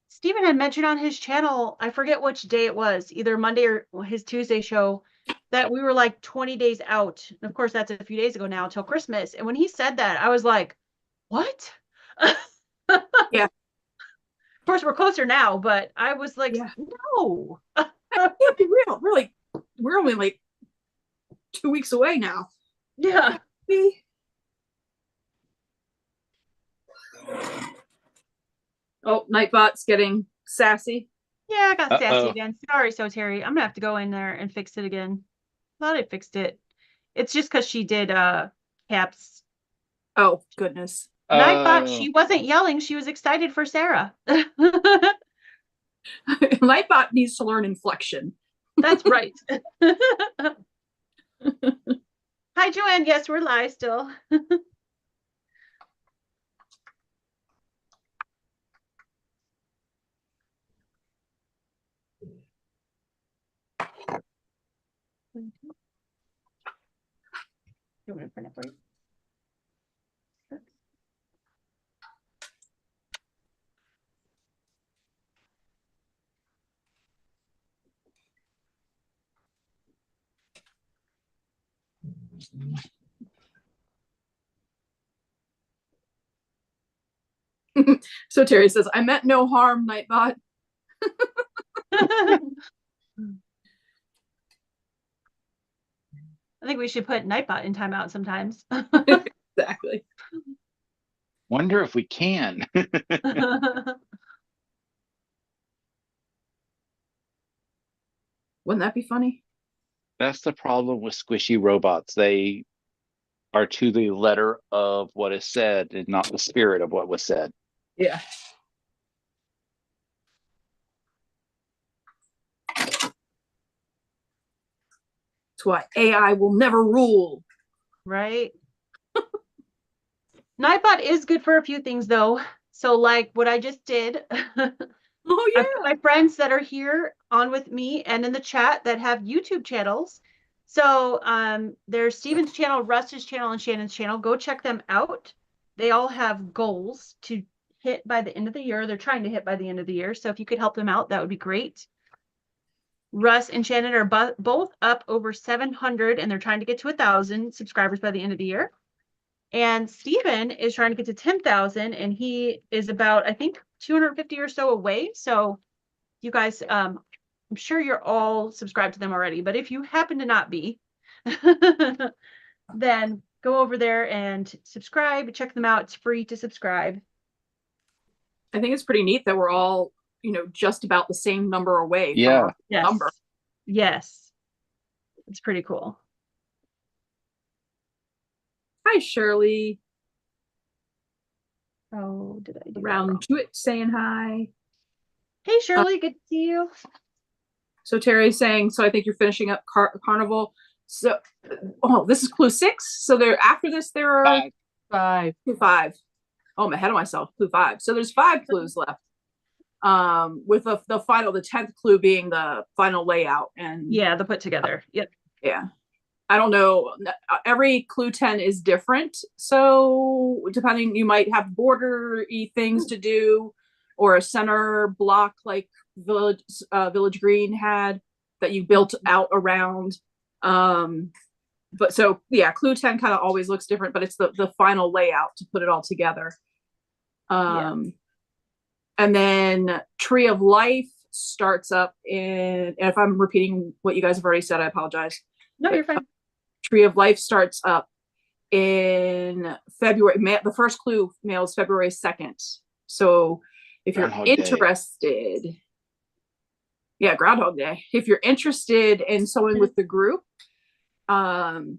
Stephen had mentioned on his channel, I forget which day it was, either Monday or his Tuesday show, that we were like 20 days out. And of course, that's a few days ago now till Christmas. And when he said that, I was like, what? Yeah. Of course, we're closer now, but I was like, Yeah. no. Can't be real. We're only like 2 weeks away now. Yeah. Oh, Nightbot's getting sassy. Yeah, I got sassy Uh-oh. again. Sorry, So Terry. I'm gonna have to go in there and fix it again. Thought I fixed it. It's just because she did caps. Oh, goodness. Nightbot, she wasn't yelling. She was excited for Sarah. Nightbot needs to learn inflection. That's right. Hi, Joanne. Yes, we're live still. You want me to print it for you? So Terry says, I meant no harm, Nightbot. I think we should put Nightbot in timeout sometimes. Exactly. Wonder if we can. Wouldn't that be funny? That's the problem with squishy robots. They are to the letter of what is said and not the spirit of what was said. Yeah. That's why AI will never rule. Right. Nightbot is good for a few things though. So like what I just did. Oh yeah. I've got my friends that are here on with me and in the chat that have YouTube channels. So there's Steven's channel, Russ's channel, and Shannon's channel. Go check them out. They all have goals to hit by the end of the year. They're trying to hit by the end of the year. So if you could help them out, that would be great. Russ and Shannon are both up over 700 and they're trying to get to 1,000 subscribers by the end of the year. And Steven is trying to get to 10,000 and he is about, I think, 250 or so away. So you guys, I'm sure you're all subscribed to them already, but if you happen to not be, then go over there and subscribe, check them out. It's free to subscribe. I think it's pretty neat that we're all, just about the same number away from our number. Yes. It's pretty cool. Hi, Shirley. Oh, did I do Around to it saying hi. Hey, Shirley, good to see you. So Terry's saying, so I think you're finishing up Carnival. So, this is clue 6. So after this, there are 5. Clue 5. Oh, I'm ahead of myself. Clue 5. So there's 5 clues left. With the 10th clue being the final layout and the put together. Yep. Yeah. I don't know. Every clue 10 is different. So depending, you might have border-y things to do, or a center block like Village Green had that you built out around. But so yeah, clue 10 kind of always looks different, but it's the final layout to put it all together. And then Tree of Life starts up and if I'm repeating what you guys have already said, I apologize. No, you're fine. Tree of Life starts up in February. The first clue mails February 2nd. So if you're interested, yeah, Groundhog Day. If you're interested in sewing with the group, Ingrid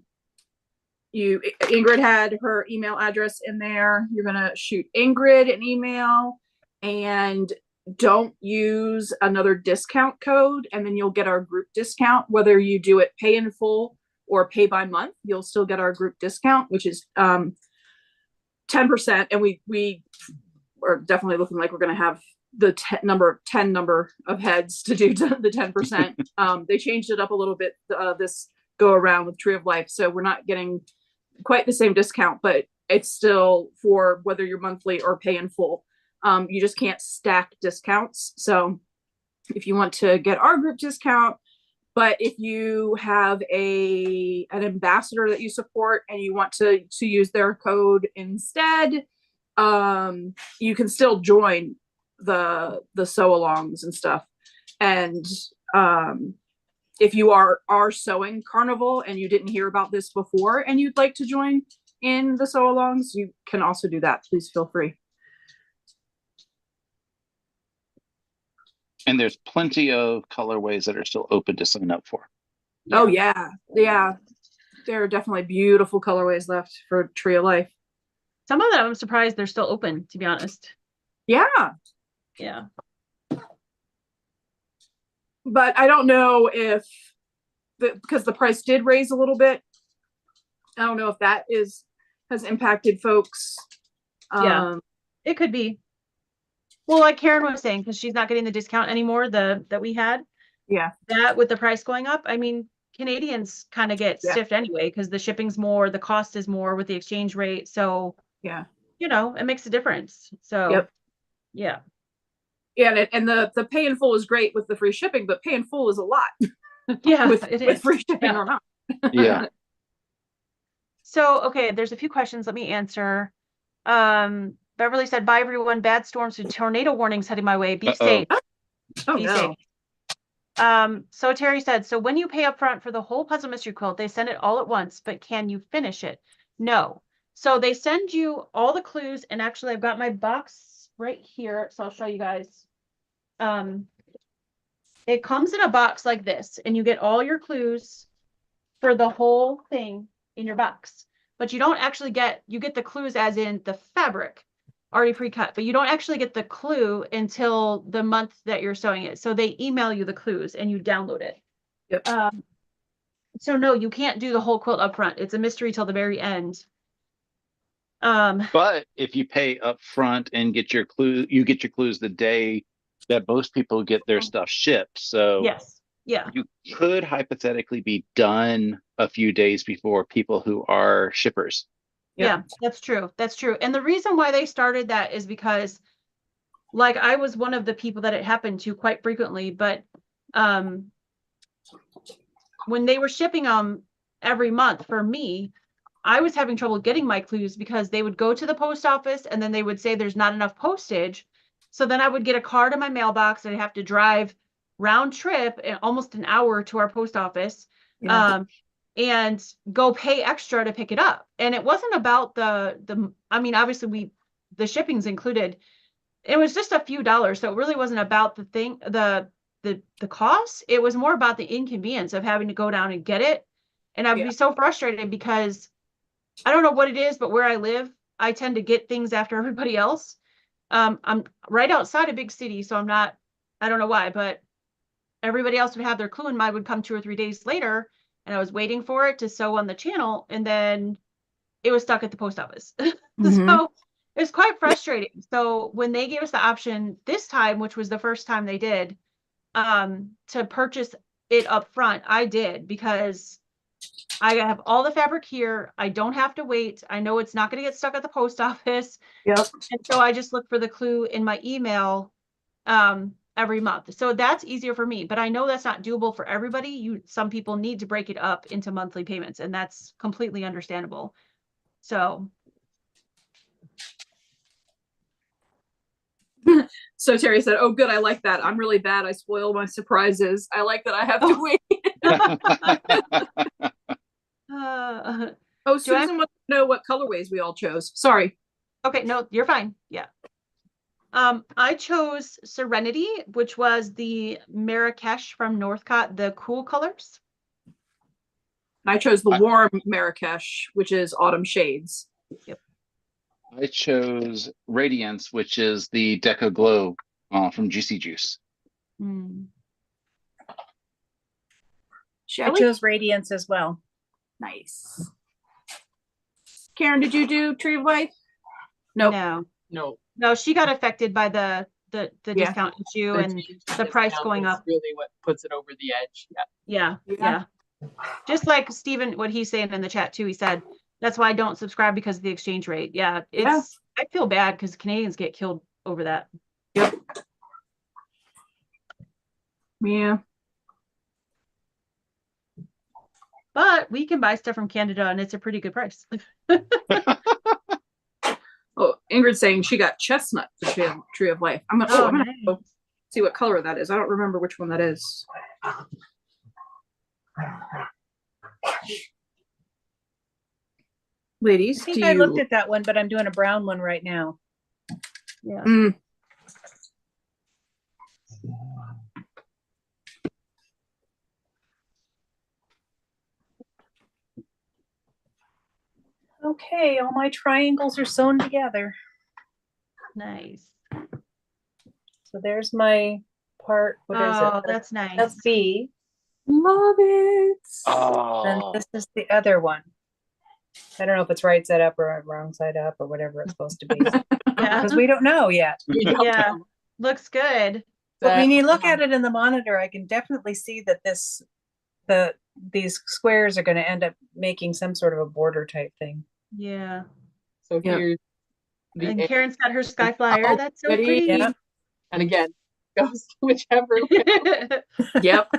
had her email address in there. You're gonna shoot Ingrid an email and don't use another discount code, and then you'll get our group discount. Whether you do it pay in full or pay by month, you'll still get our group discount, which is 10%. And we are definitely looking like we're going to have the 10 number of heads to do the 10%. They changed it up a little bit this go around with Tree of Life, so we're not getting quite the same discount, but it's still for whether you're monthly or pay in full. You just can't stack discounts. So if you want to get our group discount, but if you have an ambassador that you support and you want to use their code instead, you can still join the sew alongs and stuff. And if you are sewing Carnival and you didn't hear about this before and you'd like to join in the sew alongs, you can also do that. Please feel free. And there's plenty of colorways that are still open to sign up for. Yeah. Oh yeah. There are definitely beautiful colorways left for Tree of Life. Some of them I'm surprised they're still open, to be honest. Yeah. But I don't know if because the price did raise a little bit. I don't know if that has impacted folks. Yeah, it could be. Well, like Karen was saying, because she's not getting the discount anymore that we had. Yeah. That with the price going up, I mean, Canadians kind of get stiffed anyway because the shipping's more, the cost is more with the exchange rate. So yeah, it makes a difference. So yeah. And the pay in full is great with the free shipping, but pay in full is a lot. Yeah, with free shipping or not. Yeah. So okay, there's a few questions. Let me answer. Beverly said, bye everyone. Bad storms and tornado warnings heading my way. Be safe. Be safe. So Terry said, so when you pay up front for the whole puzzle mystery quilt, they send it all at once, but can you finish it? No. So they send you all the clues, and actually I've got my box right here, so I'll show you guys. It comes in a box like this, and you get all your clues for the whole thing in your box, but you don't actually you get the clues as in the fabric already pre-cut, but you don't actually get the clue until the month that you're sewing it. So they email you the clues and you download it. Yep. So no, you can't do the whole quilt up front. It's a mystery till the very end. But if you pay up front and get your clues the day that most people get their stuff shipped. So yes. Yeah. You could hypothetically be done a few days before people who are shippers. Yeah, that's true. That's true. And the reason why they started that is because like I was one of the people that it happened to quite frequently, but when they were shipping them every month for me, I was having trouble getting my clues because they would go to the post office and then they would say there's not enough postage. So then I would get a card in my mailbox and I'd have to drive round trip almost an hour to our post office. And go pay extra to pick it up. And it wasn't about I mean, obviously the shipping's included. It was just a few dollars. So it really wasn't about the cost. It was more about the inconvenience of having to go down and get it. And I would be so frustrated because I don't know what it is, but where I live, I tend to get things after everybody else. I'm right outside a big city, so I don't know why, but everybody else would have their clue and mine would come 2 or 3 days later. And I was waiting for it to sew on the channel, and then it was stuck at the post office. So it was quite frustrating. So when they gave us the option this time, which was the first time they did, to purchase it up front, I did, because I have all the fabric here. I don't have to wait. I know it's not going to get stuck at the post office. Yep. And so I just look for the clue in my email every month. So that's easier for me, but I know that's not doable for everybody. Some people need to break it up into monthly payments, and that's completely understandable. So So Terry said, "Oh, good. I like that. I'm really bad. I spoil my surprises. I like that I have to wait." Oh, Susan wants to know what colorways we all chose. Sorry. Okay, no, you're fine. Yeah. I chose Serenity, which was the Marrakesh from Northcott, the cool colors. I chose the warm Marrakesh, which is autumn shades. Yep. I chose Radiance, which is the Deco Glow from Juicy Juice. I Shelley? chose Radiance as well. Nice. Karen, did you do Tree of Life? Nope. No, she got affected by the discount issue and the price going up. Really what puts it over the edge. Yeah. Just like Steven, what he's saying in the chat too, he said, that's why I don't subscribe, because of the exchange rate. Yeah, I feel bad because Canadians get killed over that. Yep. Yeah. But we can buy stuff from Canada and it's a pretty good price. Oh, Ingrid's saying she got chestnut for Tree of Life. I'm gonna go see what color that is. I don't remember which one that is. Ladies, I think I looked at that one, but I'm doing a brown one right now. Yeah. Okay, all my triangles are sewn together. Nice. So there's my part. What is it? Oh, that's nice. That's B. Love it. And this is the other one. I don't know if it's right side up or wrong side up or whatever it's supposed to be. Because we don't know yet. Yeah, looks good. But when you look at it in the monitor, I can definitely see that these squares are going to end up making some sort of a border type thing. Yeah. So here's and Karen's got her sky flyer. That's so pretty. Yeah. And again, goes whichever way. Yep.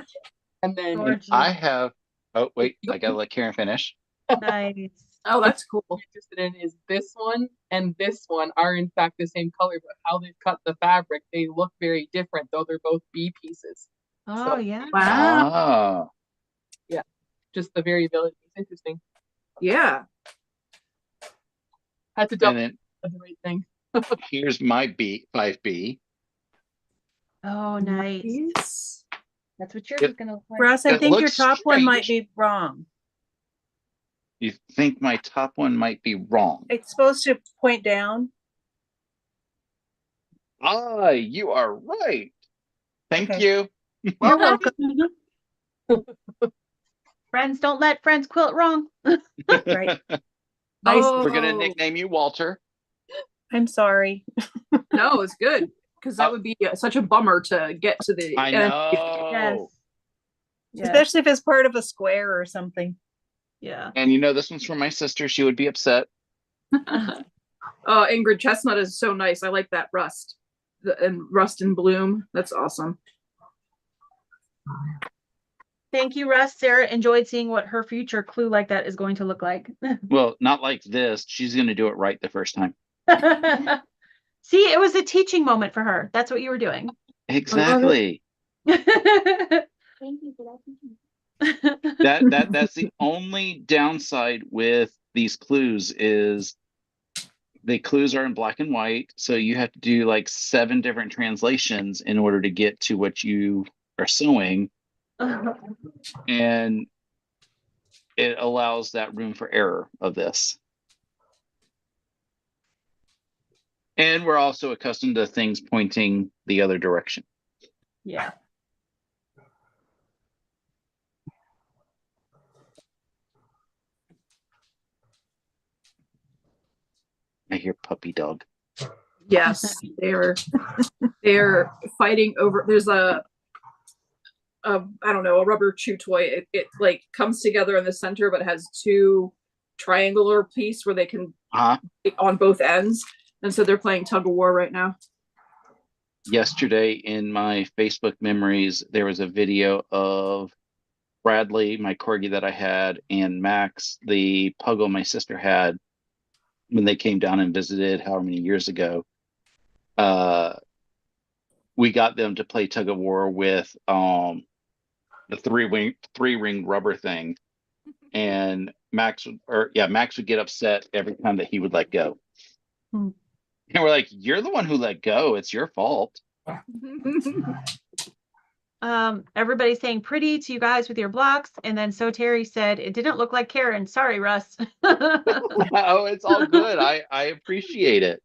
And then Gorgeous. I have. Oh wait, I gotta let Karen finish. Nice. Oh, that's cool. What I'm interested in is this one and this one are in fact the same color, but how they've cut the fabric, they look very different, though they're both B pieces. Oh, yeah. Wow. Yeah, just the variability. It's interesting. Yeah. Had to double the right thing. Here's my B 5B. Oh, nice. That's what yours is gonna look like. Russ, I It think your looks top one might strange. be wrong. You think my top one might be wrong? It's supposed to point down. You are right. Thank Okay. you. You're welcome. Friends don't let friends quilt wrong. Right. We're gonna nickname you Walter. I'm sorry. No, it's good, because that would be such a bummer to get to the I end. know. Yes. Especially if it's part of a square or something. Yeah. And you know, this one's from my sister. She would be upset. Ingrid, chestnut is so nice. I like that rust. And rust and bloom. That's awesome. Thank you, Russ. Sarah enjoyed seeing what her future clue like that is going to look like. Well, not like this. She's gonna do it right the first time. See, it was a teaching moment for her. That's what you were doing. Exactly. Thank you for that teaching. That's the only downside with these clues is the clues are in black and white, so you have to do like 7 different translations in order to get to what you are sewing, and it allows that room for error of this. And we're also accustomed to things pointing the other direction. Yeah. I hear puppy dog. Yes, they're fighting over. There's a I don't know, a rubber chew toy. It like comes together in the center, but has two triangular piece where they can on both ends. And so they're playing tug of war right now. Yesterday in my Facebook memories, there was a video of Bradley, my corgi that I had, and Max, the puggle my sister had when they came down and visited however many years ago. We got them to play tug of war with the three ring rubber thing, and Max would get upset every time that he would let go. And we're like, "You're the one who let go. It's your fault." Everybody's saying pretty to you guys with your blocks, and then So Terry said it didn't look like Karen. Sorry, Russ. Oh, it's all good. I appreciate it.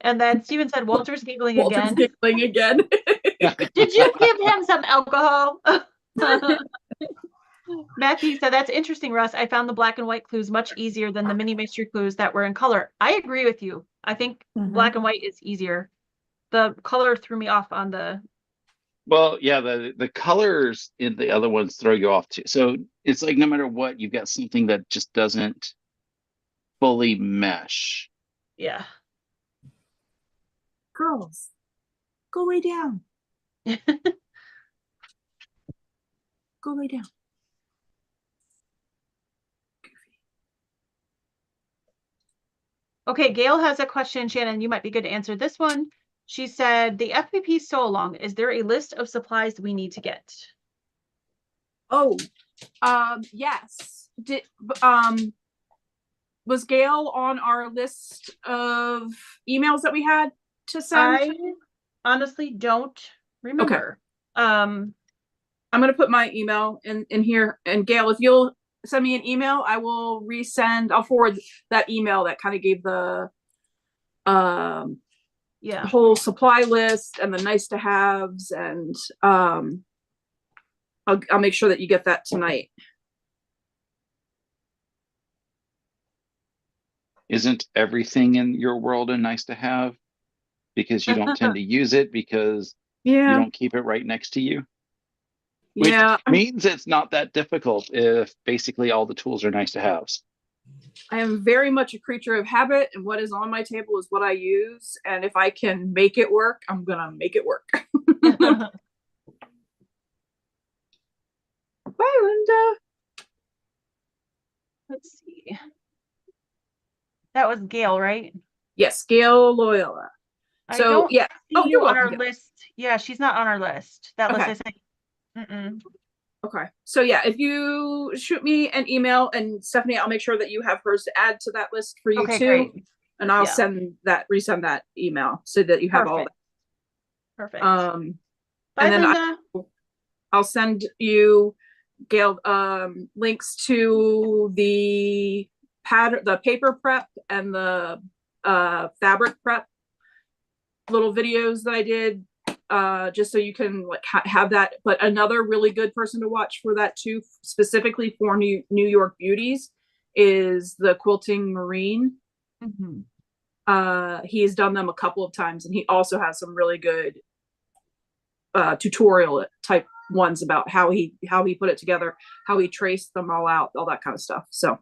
And then Steven said Walter's giggling Walter's again. giggling again. Did you give him some alcohol? Matthew said, that's interesting, Russ. I found the black and white clues much easier than the mini mystery clues that were in color. I agree with you. I think black and white is easier. The color threw me off on the... Well, yeah, the colors in the other ones throw you off too. So it's like no matter what, you've got something that just doesn't fully mesh. Yeah. Girls, go lay down. Go lay down. Okay, Gail has a question. Shannon, you might be good to answer this one. She said, the FPP sew along, is there a list of supplies we need to get? Oh, yes. Was Gail on our list of emails that we had to send? I honestly don't remember. Okay. I'm going to put my email in here. And Gail, if you'll send me an email, I will resend. I'll forward that email that kind of gave the whole supply list and the nice to haves. And I'll make sure that you get that tonight. Isn't everything in your world a nice to have? Because you don't tend to use it because you don't keep it right next to you. Which means it's not that difficult if basically all the tools are nice to haves. I am very much a creature of habit, and what is on my table is what I use. And if I can make it work, I'm gonna make it work. Bye, Linda. Let's see. That was Gail, right? Yes, Gail Loyola. So yeah. Oh, you're on our list. Yeah, she's not on our list. That list I think. Okay. So yeah, if you shoot me an email, and Stephanie, I'll make sure that you have hers to add to that list for you too. Great. And I'll resend that email so that you have all that. Perfect. And Bye, then Linda. I'll send you, Gail, links to the paper prep and the fabric prep little videos that I did. Just so you can like have that. But another really good person to watch for that too, specifically for New York beauties, is the Quilting Marine. He's done them a couple of times, and he also has some really good tutorial type ones about how he put it together, how he traced them all out, all that kind of stuff. So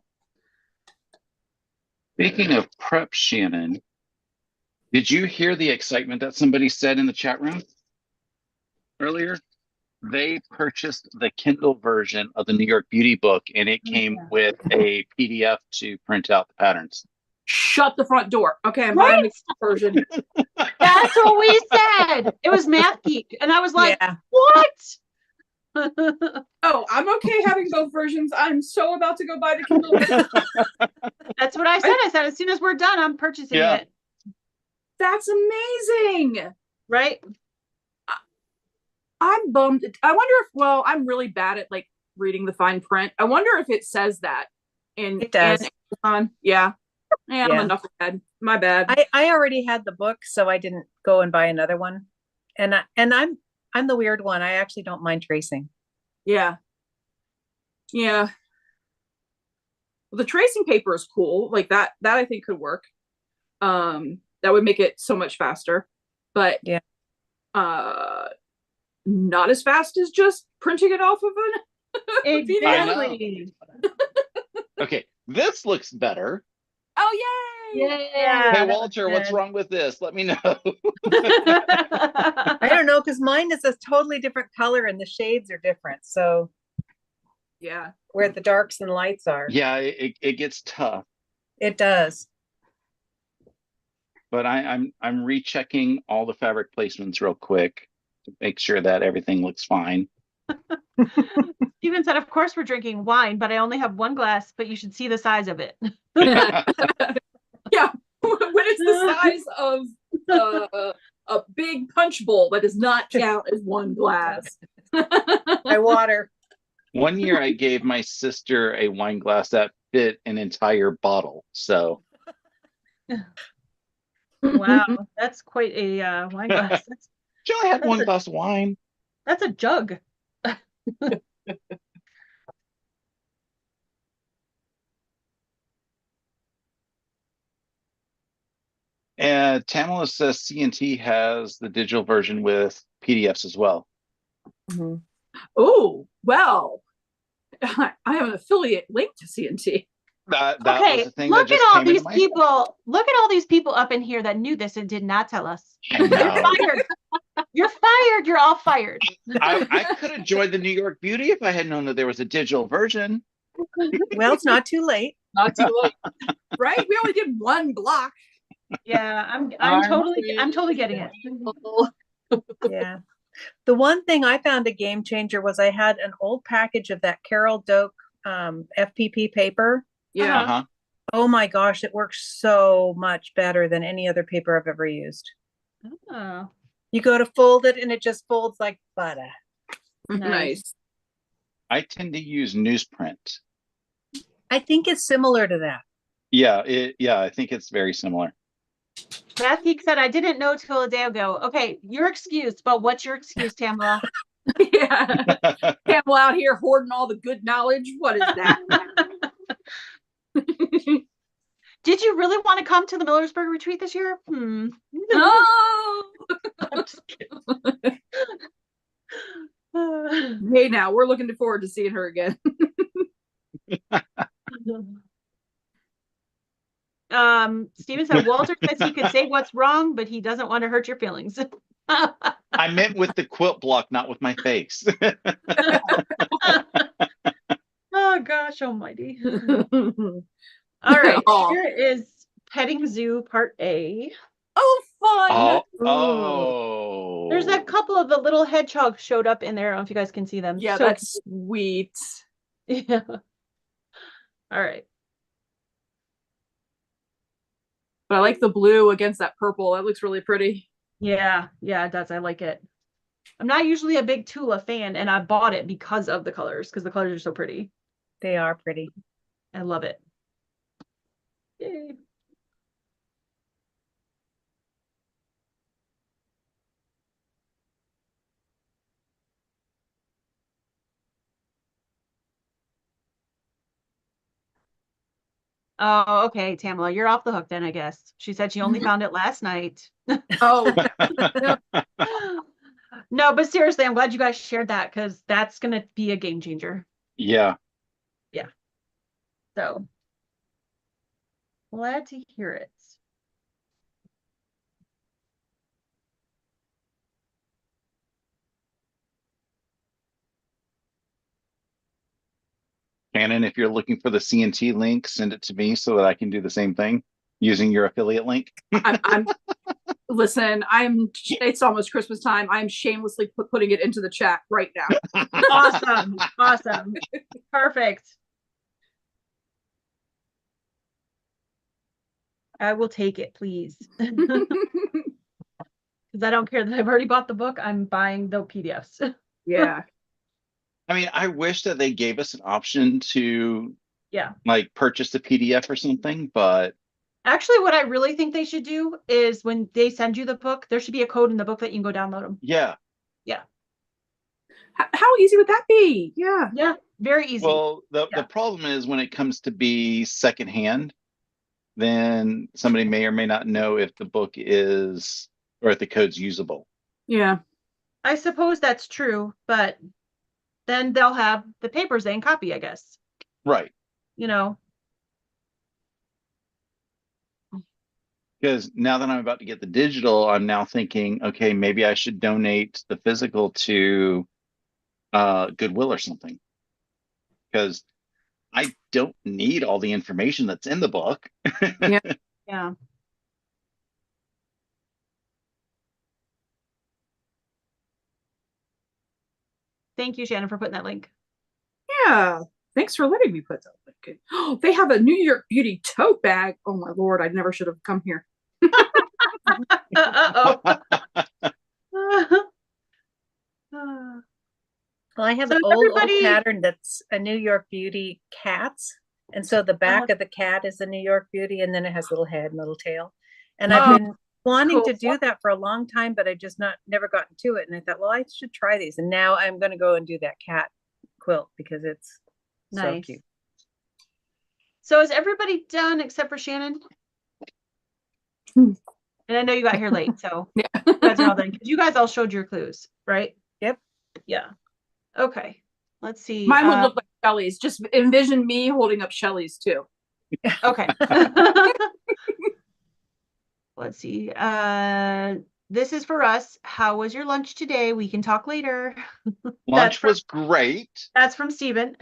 speaking of prep, Shannon, did you hear the excitement that somebody said in the chat room earlier? They purchased the Kindle version of the New York Beauty book, and it came with a PDF to print out the patterns. Shut the front door. Okay, I'm buying the version. That's what we said. It was Math Geek, and I was like, what? Oh, I'm okay having both versions. I'm so about to go buy the Kindle. That's what I said. I said, as soon as we're done, I'm purchasing it. That's amazing. Right? I'm bummed. I wonder if, I'm really bad at like reading the fine print. I wonder if it says that it does. Amazon. Yeah. I'm a knucklehead. My bad. I already had the book, so I didn't go and buy another one. And I'm the weird one. I actually don't mind tracing. Yeah. Well, the tracing paper is cool. Like that I think could work. That would make it so much faster. But not as fast as just printing it off of an Exactly. Okay, this looks better. Oh yay! Yeah. Hey, that Walter, looks what's good. wrong with this? Let me know. I don't know, because mine is a totally different color and the shades are different. So Yeah. where the darks and lights are, Yeah, it gets tough, it does. but I'm rechecking all the fabric placements real quick to make sure that everything looks fine. Steven said, of course we're drinking wine, but I only have one glass, but you should see the size of it. Yeah. When it's the size of a big punch bowl, that does not count as one glass. My water. One year I gave my sister a wine glass that fit an entire bottle. So Wow, that's quite a wine glass. she only had That's one a- glass of wine. That's a jug. And Tamala says CNT has the digital version with PDFs as well. Mhm. Oh, well, I have an affiliate link to CNT. That Okay, was the thing that look at just all came into these my people. Look at all these people up in here that knew this and did not tell us. I You're know. fired. You're fired. You're all fired. I could have joined the New York Beauty if I had known that there was a digital version. Well, it's not too late. Not too late. Right? We only did one block. Yeah, I'm totally getting it. Yeah. The one thing I found a game changer was I had an old package of that Carol Doak FPP paper. Yeah. Uh-huh. Oh my gosh, it works so much better than any other paper I've ever used. Oh, You go to fold it and it just folds like butter. Nice. I tend to use newsprint. I think it's similar to that. Yeah, I think it's very similar. Beth Geek said, I didn't know till a day ago. Okay, you're excused, but what's your excuse, Tamala? Yeah. Campbell out here hoarding all the good knowledge. What is that? Did you really want to come to the Millersburg retreat this year? Oh. I'm just kidding. Hey, now we're looking forward to seeing her again. Steven said Walter says he could say what's wrong, but he doesn't want to hurt your feelings. I meant with the quilt block, not with my face. Oh gosh almighty. All right, Aw. here is Petting Zoo Part A. Oh, fun. Oh. There's a couple of the little hedgehogs showed up in there. I don't know if you guys can see them. Yeah, So that's sweet. yeah. All right. But I like the blue against that purple. That looks really pretty. Yeah, it does. I like it. I'm not usually a big Tula fan, and I bought it because of the colors, because the colors are so pretty. They are pretty. I love it. Yay. Oh, okay, Tamala, you're off the hook then, I guess. She said she only found it last night. Oh, No, but seriously, I'm glad you guys shared that because that's gonna be a game changer. Yeah. So glad to hear it. Shannon, if you're looking for the CNT link, send it to me so that I can do the same thing using your affiliate link. listen, it's almost Christmas time. I'm shamelessly putting it into the chat right now. Awesome. Awesome. Perfect. I will take it, please. Because I don't care that I've already bought the book. I'm buying the PDFs. Yeah. I mean, I wish that they gave us an option to Yeah. like purchase the PDF or something, but Actually, what I really think they should do is when they send you the book, there should be a code in the book that you can go download them. yeah. How easy would that be? Yeah. Yeah, very easy. Well, the problem is when it comes to be secondhand, then somebody may or may not know if the book is or if the code's usable. Yeah. I suppose that's true, but then they'll have the papers they can copy, I guess. Right. You know, Because now that I'm about to get the digital, I'm now thinking, okay, maybe I should donate the physical to Goodwill or something. Because I don't need all the information that's in the book. yeah. Thank you, Shannon, for putting that link. Yeah. Thanks for letting me put that link in. Oh, they have a New York Beauty tote bag. Oh my Lord, I never should have come here. Uh-oh. Well, I have So an is old everybody- pattern that's a New York Beauty cats. And so the back of the cat is a New York Beauty, and then it has little head and little tail. And I've Oh, been wanting cool. to do that for a long time, but I just never gotten to it. And I thought, well, I should try these. And now I'm going to go and do that cat quilt because it's so Nice. cute. So is everybody done except for Shannon? Hmm. And I know you got here late, so Yeah. you guys are all done. 'Cause you guys all showed your clues, right? Yep. Yeah. Okay. Let's see. Mine would look like Shelly's. Just envision me holding up Shelly's too. Okay. Let's see. This is for us. How was your lunch today? We can talk later. Lunch was great. That's from Steven.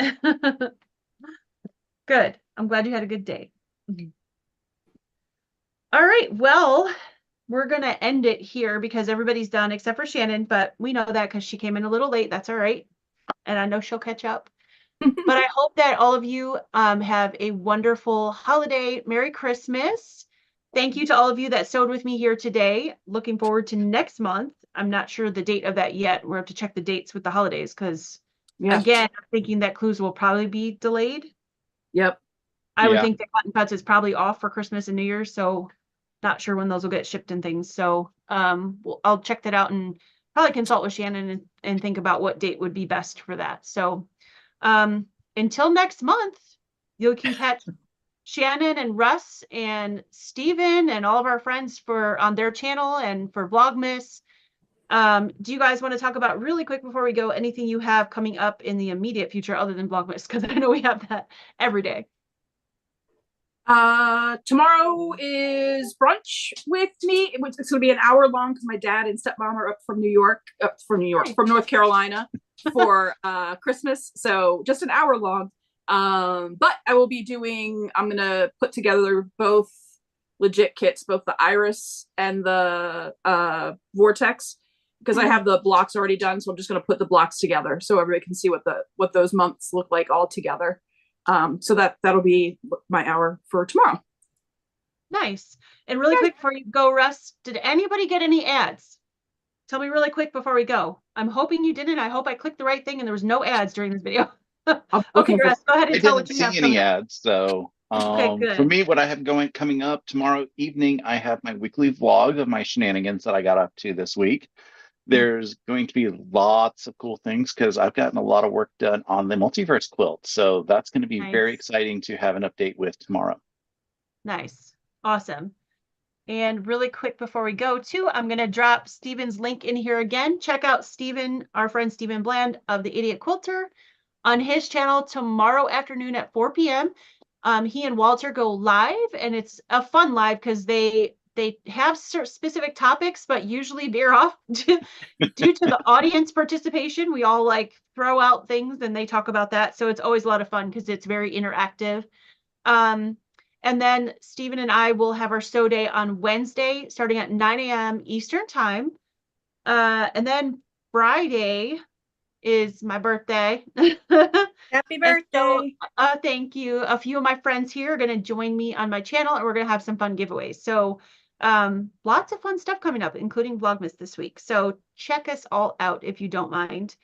Good. I'm glad you had a good day. All right. Well, we're going to end it here because everybody's done except for Shannon, but we know that because she came in a little late. That's all right. And I know she'll catch up. But I hope that all of you have a wonderful holiday. Merry Christmas. Thank you to all of you that sewed with me here today. Looking forward to next month. I'm not sure the date of that yet. We'll have to check the dates with the holidays because, again, I'm thinking that clues will probably be delayed. Yep. I would think that Cotton Cuts is probably off for Christmas and New Year's, so not sure when those will get shipped and things. So I'll check that out and probably consult with Shannon and think about what date would be best for that. So until next month, you can catch Shannon and Russ and Steven and all of our friends on their channel and for Vlogmas. Do you guys want to talk about really quick before we go, anything you have coming up in the immediate future other than Vlogmas? Because I know we have that every day. Tomorrow is brunch with me. It's going to be an hour long because my dad and stepmom are up from North Carolina for Christmas. So just an hour long. But I will be I'm going to put together both legit kits, both the Iris and the Vortex, because I have the blocks already done. So I'm just going to put the blocks together so everybody can see what those months look like all together. So that'll be my hour for tomorrow. Nice. And really quick before you go, Russ, did anybody get any ads? Tell me really quick before we go. I'm hoping you didn't. I hope I clicked the right thing and there was no ads during this video. Okay, Russ, go ahead and tell what you have. I didn't see any ads. So okay, good. For me, what I have coming up tomorrow evening, I have my weekly vlog of my shenanigans that I got up to this week. There's going to be lots of cool things because I've gotten a lot of work done on the multiverse quilt. So that's going to be very exciting to have an update with tomorrow. Nice. Awesome. And really quick before we go too, I'm going to drop Steven's link in here again. Check out Steven, our friend Steven Bland of the Idiot Quilter on his channel tomorrow afternoon at 4 p.m. He and Walter go live and it's a fun live because they have specific topics, but usually veer off due to the audience participation. We all like throw out things and they talk about that. So it's always a lot of fun because it's very interactive. And then Steven and I will have our sew day on Wednesday, starting at 9 a.m. Eastern time. And then Friday is my birthday. Happy birthday. So, thank you. A few of my friends here are going to join me on my channel and we're going to have some fun giveaways. So lots of fun stuff coming up, including Vlogmas this week. So check us all out if you don't mind.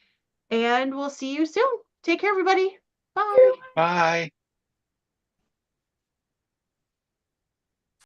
And we'll see you soon. Take care, everybody. Bye. Bye.